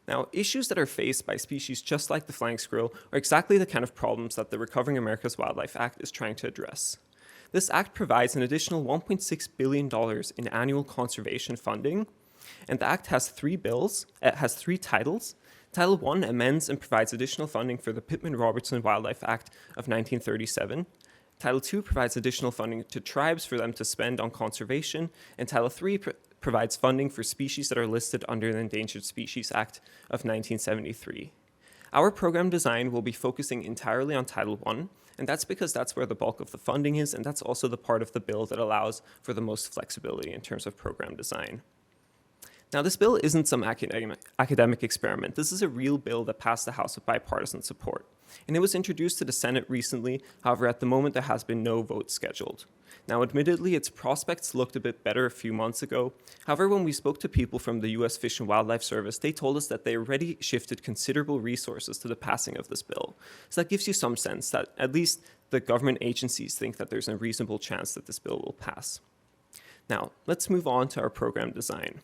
Speaker 11: Now, issues that are faced by species just like the flying squirrel are exactly the kind of problems that the Recovering America's Wildlife Act is trying to address.
Speaker 13: This act provides an additional $1.6 billion in annual conservation funding, and the act has three bills. It has three titles. Title I amends and provides additional funding for the Pittman-Robertson Wildlife Act of 1937. Title II provides additional funding to tribes for them to spend on conservation, and Title III provides funding for species that are listed under the Endangered Species Act of 1973. Our program design will be focusing entirely on Title I, and that's because that's where the bulk of the funding is, and that's also the part of the bill that allows for the most flexibility in terms of program design. Now, this bill isn't some academic experiment. This is a real bill that passed the House with bipartisan support. And it was introduced to the Senate recently. However, at the moment, there has been no vote scheduled. Now, admittedly, its prospects looked a bit better a few months ago. However, when we spoke to people from the U.S. Fish and Wildlife Service, they told us that they already shifted considerable resources to the passing of this bill. So that gives you some sense that at least the government agencies think that there's a reasonable chance that this bill will pass. Now, let's move on to our program design.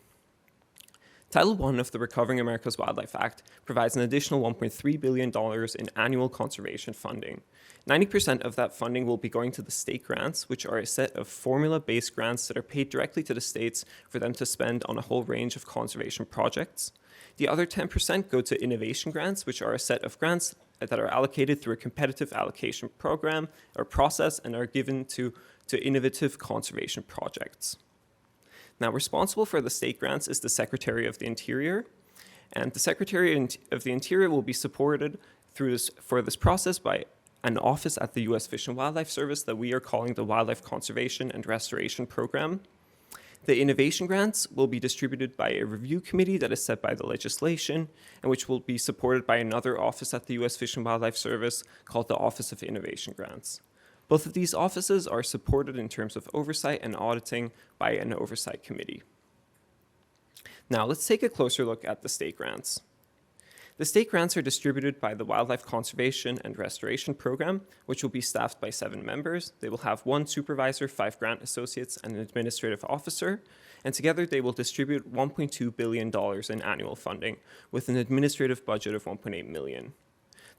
Speaker 13: Title I of the Recovering America's Wildlife Act provides an additional $1.3 billion in annual conservation funding. 90% of that funding will be going to the state grants, which are a set of formula-based grants that are paid directly to the states for them to spend on a whole range of conservation projects. The other 10% go to innovation grants, which are a set of grants that are allocated through a competitive allocation program or process and are given to innovative conservation projects. Now, responsible for the state grants is the Secretary of the Interior, and the Secretary of the Interior will be supported for this process by an office at the U.S. Fish and Wildlife Service that we are calling the Wildlife Conservation and Restoration Program. The innovation grants will be distributed by a review committee that is set by the legislation, and which will be supported by another office at the U.S. Fish and Wildlife Service called the Office of Innovation Grants. Both of these offices are supported in terms of oversight and auditing by an oversight committee. Now, let's take a closer look at the state grants. The state grants are distributed by the Wildlife Conservation and Restoration Program, which will be staffed by 7 members. They will have 1 supervisor, 5 grant associates, and an administrative officer, and together they will distribute $1.2 billion in annual funding with an administrative budget of $1.8 million.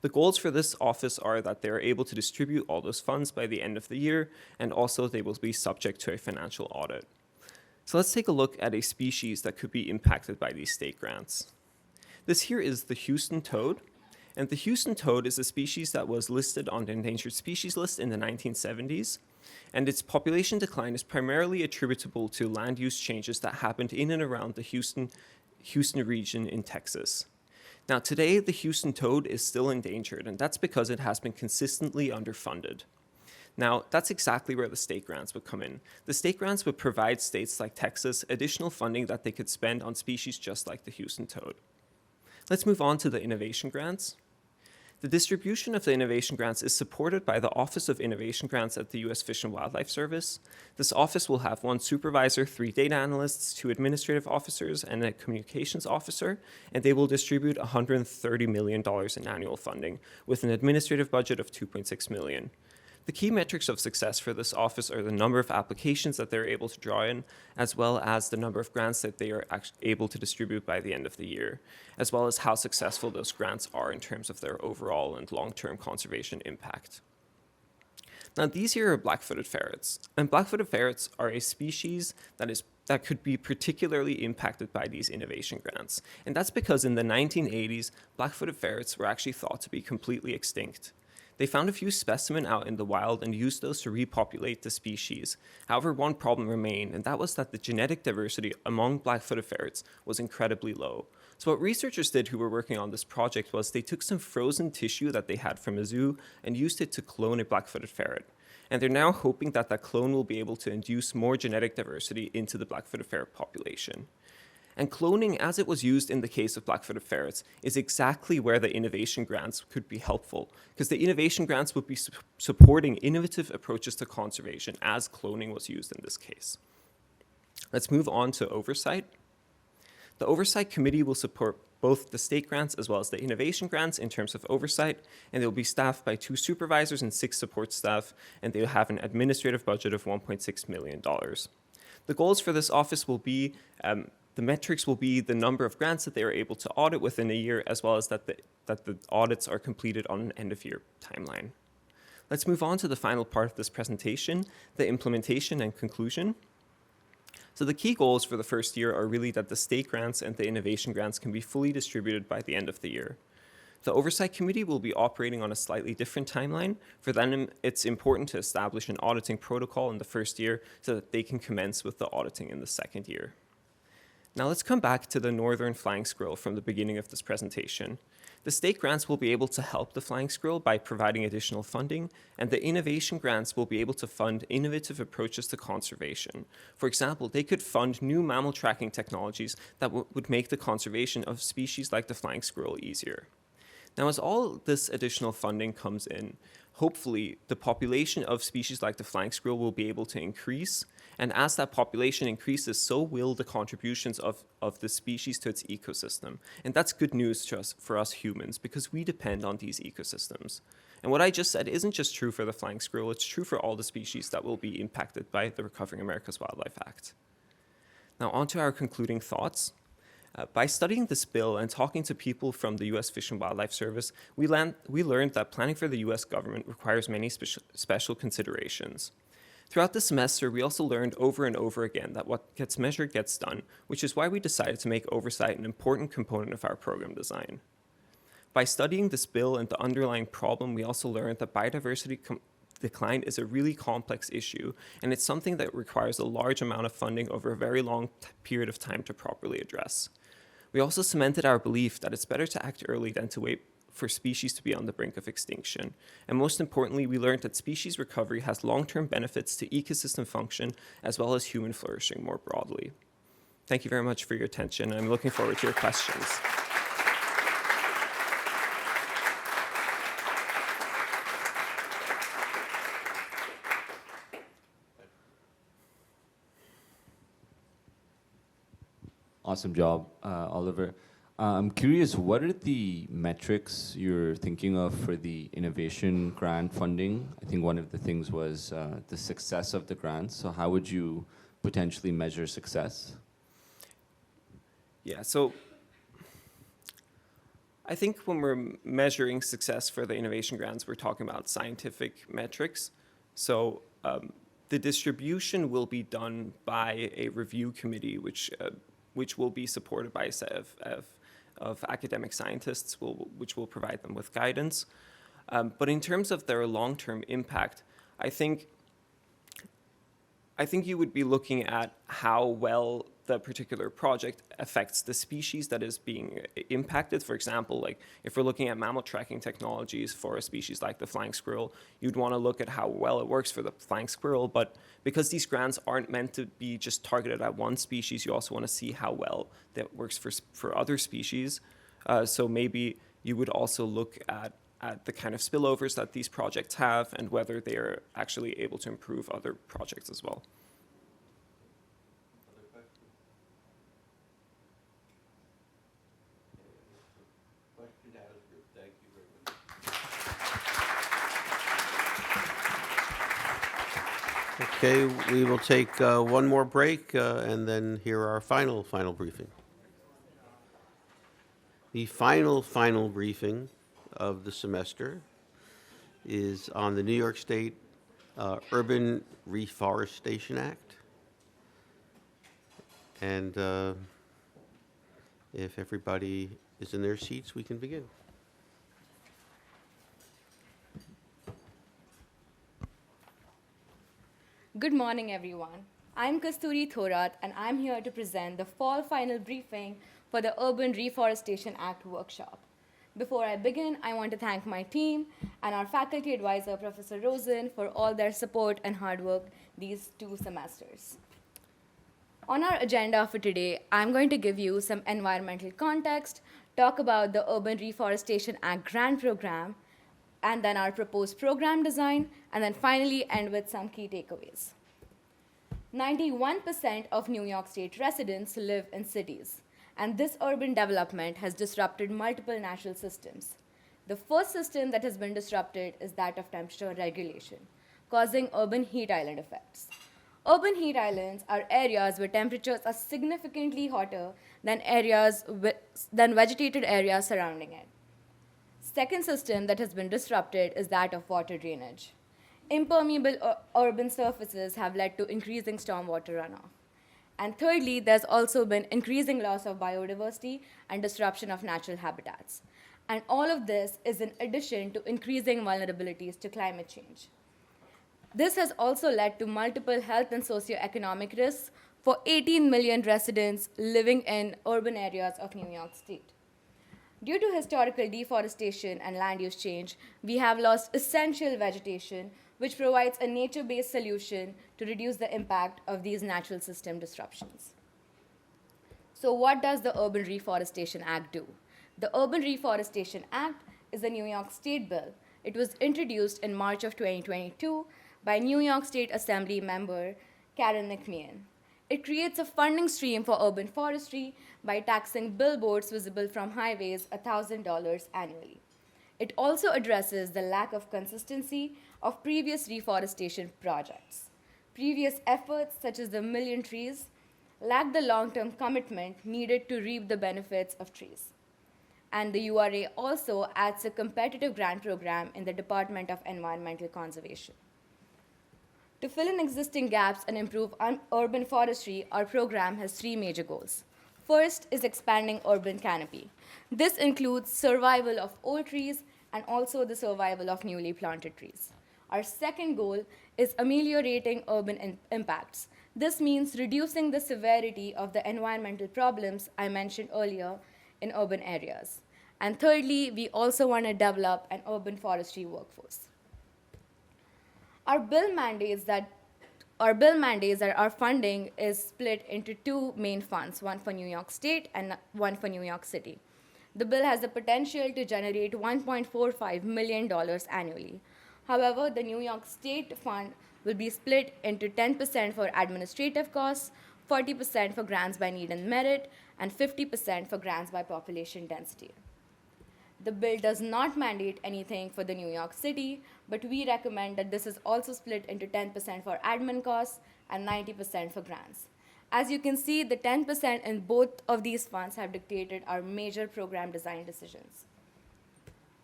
Speaker 13: The goals for this office are that they are able to distribute all those funds by the end of the year, and also they will be subject to a financial audit. So let's take a look at a species that could be impacted by these state grants. This here is the Houston toad, and the Houston toad is a species that was listed on the endangered species list in the 1970s, and its population decline is primarily attributable to land use changes that happened in and around the Houston region in Texas. Now, today, the Houston toad is still endangered, and that's because it has been consistently underfunded. Now, that's exactly where the state grants would come in. The state grants would provide states like Texas additional funding that they could spend on species just like the Houston toad. Let's move on to the innovation grants. The distribution of the innovation grants is supported by the Office of Innovation Grants at the U.S. Fish and Wildlife Service. This office will have 1 supervisor, 3 data analysts, 2 administrative officers, and a communications officer, and they will distribute $130 million in annual funding with an administrative budget of $2.6 million. The key metrics of success for this office are the number of applications that they're able to draw in, as well as the number of grants that they are able to distribute by the end of the year, as well as how successful those grants are in terms of their overall and long-term conservation impact. Now, these here are black-footed ferrets, and black-footed ferrets are a species that could be particularly impacted by these innovation grants. And that's because in the 1980s, black-footed ferrets were actually thought to be completely extinct. They found a few specimens out in the wild and used those to repopulate the species. However, one problem remained, and that was that the genetic diversity among black-footed ferrets was incredibly low. So what researchers did who were working on this project was they took some frozen tissue that they had from a zoo and used it to clone a black-footed ferret. And they're now hoping that that clone will be able to induce more genetic diversity into the black-footed ferret population. And cloning, as it was used in the case of black-footed ferrets, is exactly where the innovation grants could be helpful, because the innovation grants would be supporting innovative approaches to conservation, as cloning was used in this case. Let's move on to oversight. The Oversight Committee will support both the state grants as well as the innovation grants in terms of oversight, and they will be staffed by 2 supervisors and 6 support staff, and they will have an administrative budget of $1.6 million. The goals for this office will be the metrics will be the number of grants that they are able to audit within a year, as well as that the audits are completed on an end-of-year timeline. Let's move on to the final part of this presentation, the implementation and conclusion. So the key goals for the first year are really that the state grants and the innovation grants can be fully distributed by the end of the year. The Oversight Committee will be operating on a slightly different timeline. For them, it's important to establish an auditing protocol in the first year so that they can commence with the auditing in the second year. Now let's come back to the northern flying squirrel from the beginning of this presentation. The state grants will be able to help the flying squirrel by providing additional funding, and the innovation grants will be able to fund innovative approaches to conservation. For example, they could fund new mammal tracking technologies that would make the conservation of species like the flying squirrel easier. Now, as all this additional funding comes in, hopefully the population of species like the flying squirrel will be able to increase. And as that population increases, so will the contributions of the species to its ecosystem. And that's good news for us humans, because we depend on these ecosystems. And what I just said isn't just true for the flying squirrel, it's true for all the species that will be impacted by the Recovering America's Wildlife Act. Now, on to our concluding thoughts. By studying this bill and talking to people from the U.S. Fish and Wildlife Service, we learned that planning for the U.S. government requires many special considerations. Throughout the semester, we also learned over and over again that what gets measured gets done, which is why we decided to make oversight an important component of our program design. By studying this bill and the underlying problem, we also learned that biodiversity decline is a really complex issue, and it's something that requires a large amount of funding over a very long period of time to properly address. We also cemented our belief that it's better to act early than to wait for species to be on the brink of extinction. And most importantly, we learned that species recovery has long-term benefits to ecosystem function as well as human flourishing more broadly. Thank you very much for your attention. I'm looking forward to your questions.
Speaker 8: Awesome job, Oliver. I'm curious, what are the metrics you're thinking of for the innovation grant funding? I think one of the things was the success of the grants. So how would you potentially measure success?
Speaker 13: Yeah, so I think when we're measuring success for the innovation grants, we're talking about scientific metrics. So the distribution will be done by a review committee, which will be supported by a set of academic scientists, which will provide them with guidance. But in terms of their long-term impact, I think you would be looking at how well the particular project affects the species that is being impacted. For example, like if we're looking at mammal tracking technologies for a species like the flying squirrel, you'd want to look at how well it works for the flying squirrel. But because these grants aren't meant to be just targeted at one species, you also want to see how well that works for other species. So maybe you would also look at the kind of spillovers that these projects have and whether they're actually able to improve other projects as well.
Speaker 1: Okay, we will take one more break and then hear our final briefing. The final briefing of the semester is on the New York State Urban Reforestation Act. And if everybody is in their seats, we can begin.
Speaker 14: Good morning, everyone. I'm Kasturi Thorat, and I'm here to present the fall final briefing for the Urban Reforestation Act workshop. Before I begin, I want to thank my team and our faculty advisor, Professor Rosen, for all their support and hard work these 2 semesters. On our agenda for today, I'm going to give you some environmental context, talk about the Urban Reforestation Act grant program, and then our proposed program design, and then finally end with some key takeaways. 91% of New York State residents live in cities, and this urban development has disrupted multiple natural systems. The first system that has been disrupted is that of temperature regulation, causing urban heat island effects. Urban heat islands are areas where temperatures are significantly hotter than vegetated areas surrounding it. Second system that has been disrupted is that of water drainage. Impermeable urban surfaces have led to increasing stormwater runoff. And thirdly, there's also been increasing loss of biodiversity and disruption of natural habitats. And all of this is in addition to increasing vulnerabilities to climate change. This has also led to multiple health and socioeconomic risks for 18 million residents living in urban areas of New York State. Due to historical deforestation and land use change, we have lost essential vegetation, which provides a nature-based solution to reduce the impact of these natural system disruptions. So what does the Urban Reforestation Act do? The Urban Reforestation Act is a New York State bill. It was introduced in March of 2022 by New York State Assembly member Karen McMeehan. It creates a funding stream for urban forestry by taxing billboards visible from highways $1,000 annually. It also addresses the lack of consistency of previous reforestation projects. Previous efforts, such as the Million Trees, lack the long-term commitment needed to reap the benefits of trees. And the URA also adds a competitive grant program in the Department of Environmental Conservation. To fill in existing gaps and improve urban forestry, our program has three major goals. First is expanding urban canopy. This includes survival of old trees and also the survival of newly planted trees. Our second goal is ameliorating urban impacts. This means reducing the severity of the environmental problems I mentioned earlier in urban areas. And thirdly, we also want to develop an urban forestry workforce. Our bill mandates that our funding is split into two main funds, one for New York State and one for New York City. The bill has the potential to generate $1.45 million annually. However, the New York State fund will be split into 10% for administrative costs, 40% for grants by need and merit, and 50% for grants by population density. The bill does not mandate anything for the New York City, but we recommend that this is also split into 10% for admin costs and 90% for grants. As you can see, the 10% in both of these funds have dictated our major program design decisions.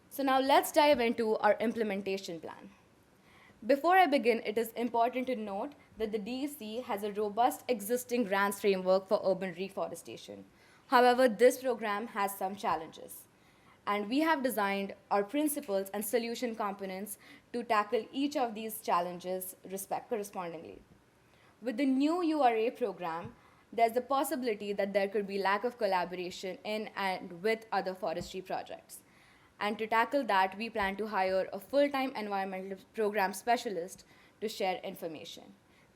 Speaker 14: So now let's dive into our implementation plan. Before I begin, it is important to note that the DEC has a robust existing grants framework for urban reforestation. However, this program has some challenges. And we have designed our principles and solution components to tackle each of these challenges correspondingly. With the new URA program, there's a possibility that there could be lack of collaboration in and with other forestry projects. And to tackle that, we plan to hire a full-time environmental program specialist to share information.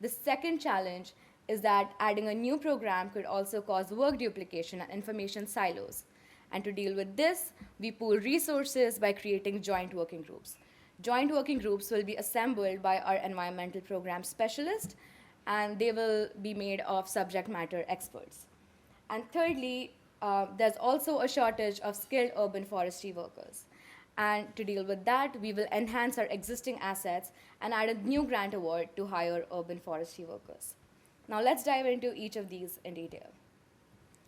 Speaker 14: The second challenge is that adding a new program could also cause work duplication and information silos. And to deal with this, we pool resources by creating joint working groups. Joint working groups will be assembled by our environmental program specialist, and they will be made of subject matter experts. And thirdly, there's also a shortage of skilled urban forestry workers. And to deal with that, we will enhance our existing assets and add a new grant award to hire urban forestry workers. Now let's dive into each of these in detail.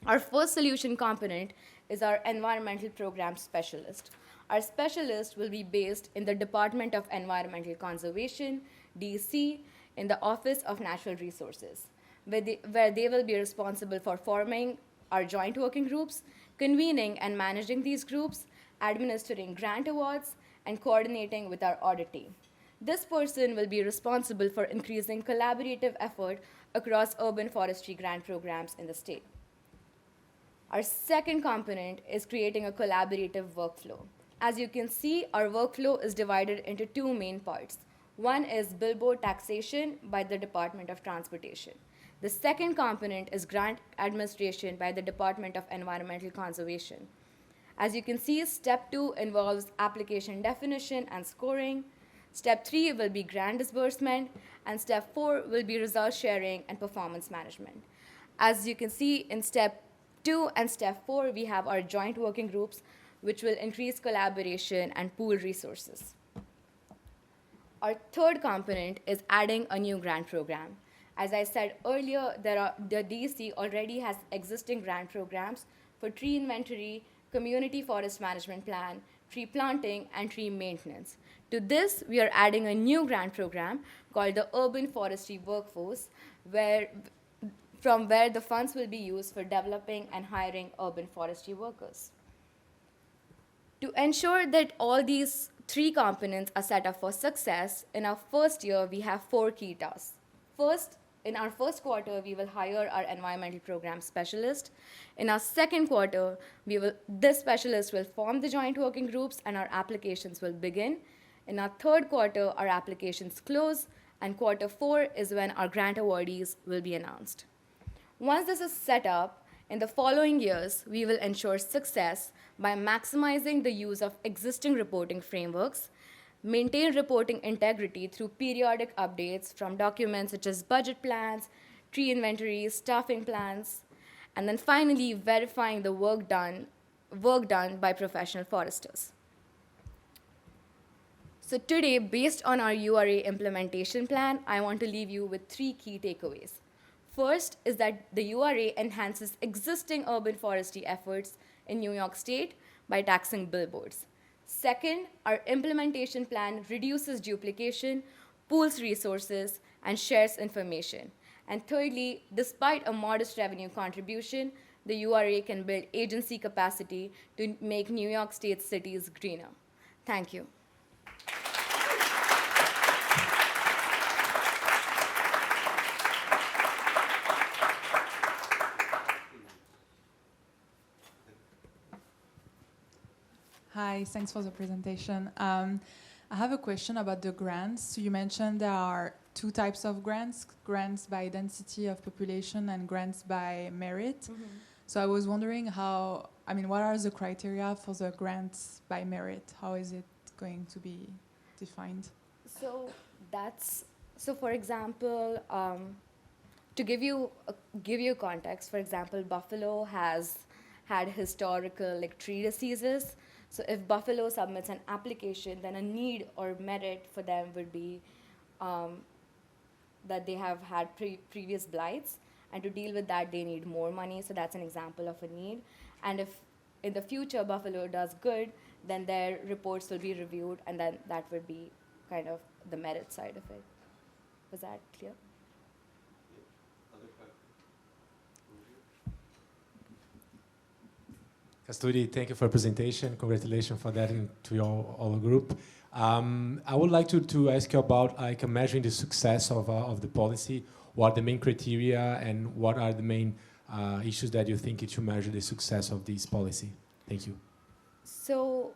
Speaker 14: Our first solution component is our environmental program specialist. Our specialist will be based in the Department of Environmental Conservation, DEC, in the Office of Natural Resources, where they will be responsible for forming our joint working groups, convening and managing these groups, administering grant awards, and coordinating with our audit team. This person will be responsible for increasing collaborative effort across urban forestry grant programs in the state. Our second component is creating a collaborative workflow. As you can see, our workflow is divided into two main parts. One is billboard taxation by the Department of Transportation. The second component is grant administration by the Department of Environmental Conservation. As you can see, step 2 involves application definition and scoring. Step 3 will be grant disbursement, and step 4 will be result sharing and performance management. As you can see, in step 2 and step 4, we have our joint working groups, which will increase collaboration and pool resources. Our third component is adding a new grant program. As I said earlier, the DEC already has existing grant programs for tree inventory, community forest management plan, tree planting, and tree maintenance. To this, we are adding a new grant program called the Urban Forestry Workforce, from where the funds will be used for developing and hiring urban forestry workers. To ensure that all these three components are set up for success, in our first year, we have 4 key tasks. First, in our first quarter, we will hire our environmental program specialist. In our second quarter, this specialist will form the joint working groups and our applications will begin. In our third quarter, our applications close, and quarter 4 is when our grant awardees will be announced. Once this is set up, in the following years, we will ensure success by maximizing the use of existing reporting frameworks, maintain reporting integrity through periodic updates from documents such as budget plans, tree inventories, staffing plans, and then finally verifying the work done by professional foresters. So today, based on our URA implementation plan, I want to leave you with 3 key takeaways. First is that the URA enhances existing urban forestry efforts in New York State by taxing billboards. Second, our implementation plan reduces duplication, pools resources, and shares information. And thirdly, despite a modest revenue contribution, the URA can build agency capacity to make New York State cities greener. Thank you.
Speaker 6: Hi, thanks for the presentation. I have a question about the grants. So you mentioned there are 2 types of grants, grants by density of population and grants by merit. Mm-hmm. So I was wondering what are the criteria for the grants by merit? How is it going to be defined?
Speaker 14: So for example, to give you context, for example, Buffalo has had historical tree diseases. So if Buffalo submits an application, then a need or merit for them would be that they have had previous blights, and to deal with that, they need more money. So that's an example of a need. And if in the future Buffalo does good, then their reports will be reviewed, and then that would be kind of the merit side of it. Was that clear?
Speaker 7: Kasturi, thank you for the presentation. Congratulations for that and to your all group. I would like to ask you about measuring the success of the policy. What are the main criteria and what are the main issues that you think it should measure the success of this policy? Thank you.
Speaker 14: So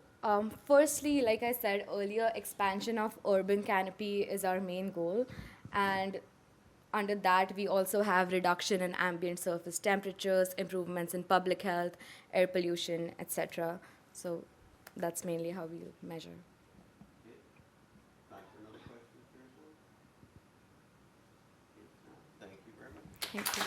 Speaker 14: firstly, like I said earlier, expansion of urban canopy is our main goal. And under that, we also have reduction in ambient surface temperatures, improvements in public health, air pollution, etc. So that's mainly how we measure.
Speaker 1: Time for another question, Thank you very much.
Speaker 14: Thank you.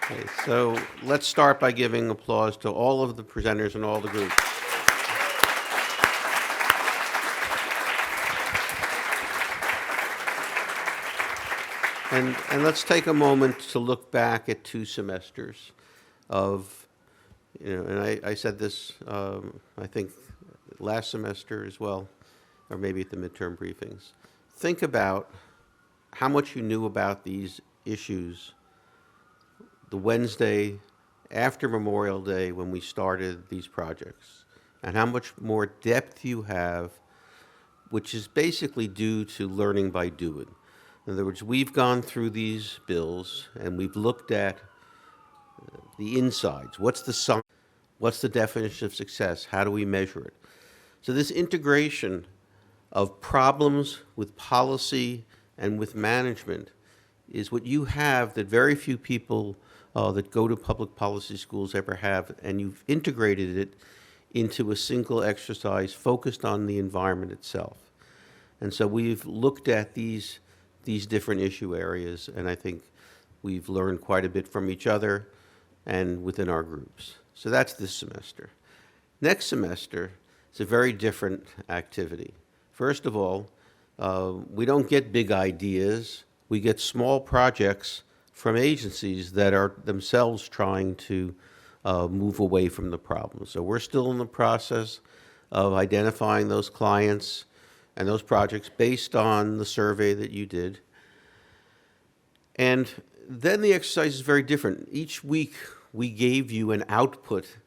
Speaker 1: Okay, so let's start by giving applause to all of the presenters and all the groups. And let's take a moment to look back at 2 semesters of, and I said this, I think, last semester as well, or maybe at the midterm briefings. Think about how much you knew about these issues the Wednesday after Memorial Day when we started these projects, and how much more depth you have, which is basically due to learning by doing. In other words, we've gone through these bills and we've looked at the insides. What's the definition of success? How do we measure it? So this integration of problems with policy and with management is what you have that very few people that go to public policy schools ever have, and you've integrated it into a single exercise focused on the environment itself. And so we've looked at these different issue areas, and I think we've learned quite a bit from each other and within our groups. So that's this semester. Next semester, it's a very different activity. First of all, we don't get big ideas. We get small projects from agencies that are themselves trying to move away from the problem. So we're still in the process of identifying those clients and those projects based on the survey that you did. And then the exercise is very different. Each week we gave you an output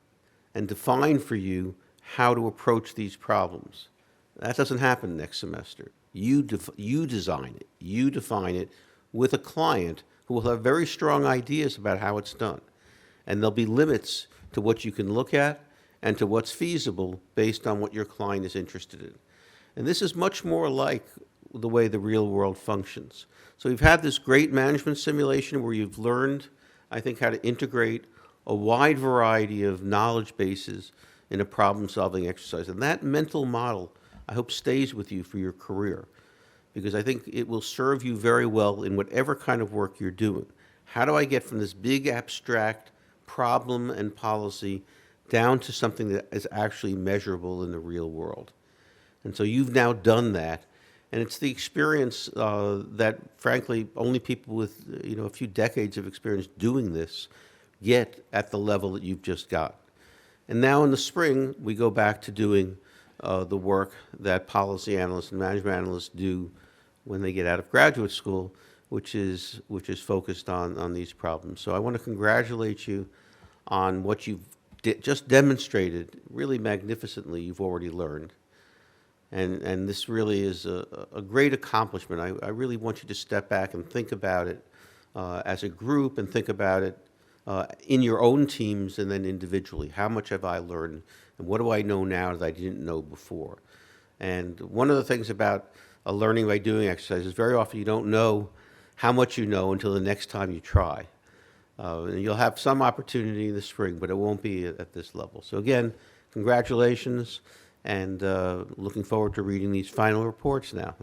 Speaker 1: and defined for you how to approach these problems. That doesn't happen next semester. You design it, you define it with a client who will have very strong ideas about how it's done. And there'll be limits to what you can look at and to what's feasible based on what your client is interested in. And this is much more like the way the real world functions. So we've had this great management simulation where you've learned, I think, how to integrate a wide variety of knowledge bases in a problem-solving exercise. And that mental model, I hope, stays with you for your career, because I think it will serve you very well in whatever kind of work you're doing. How do I get from this big abstract problem and policy down to something that is actually measurable in the real world? And so you've now done that, and it's the experience that, frankly, only people with a few decades of experience doing this get at the level that you've just got. And now in the spring, we go back to doing the work that policy analysts and management analysts do when they get out of graduate school, which is focused on these problems. So I want to congratulate you on what you've just demonstrated really magnificently you've already learned. And this really is a great accomplishment. I really want you to step back and think about it as a group, and think about it in your own teams and then individually. How much have I learned, and what do I know now that I didn't know before? And one of the things about a learning by doing exercise is very often you don't know how much you know until the next time you try. And you'll have some opportunity in the spring, but it won't be at this level. So again, congratulations, and looking forward to reading these final reports now.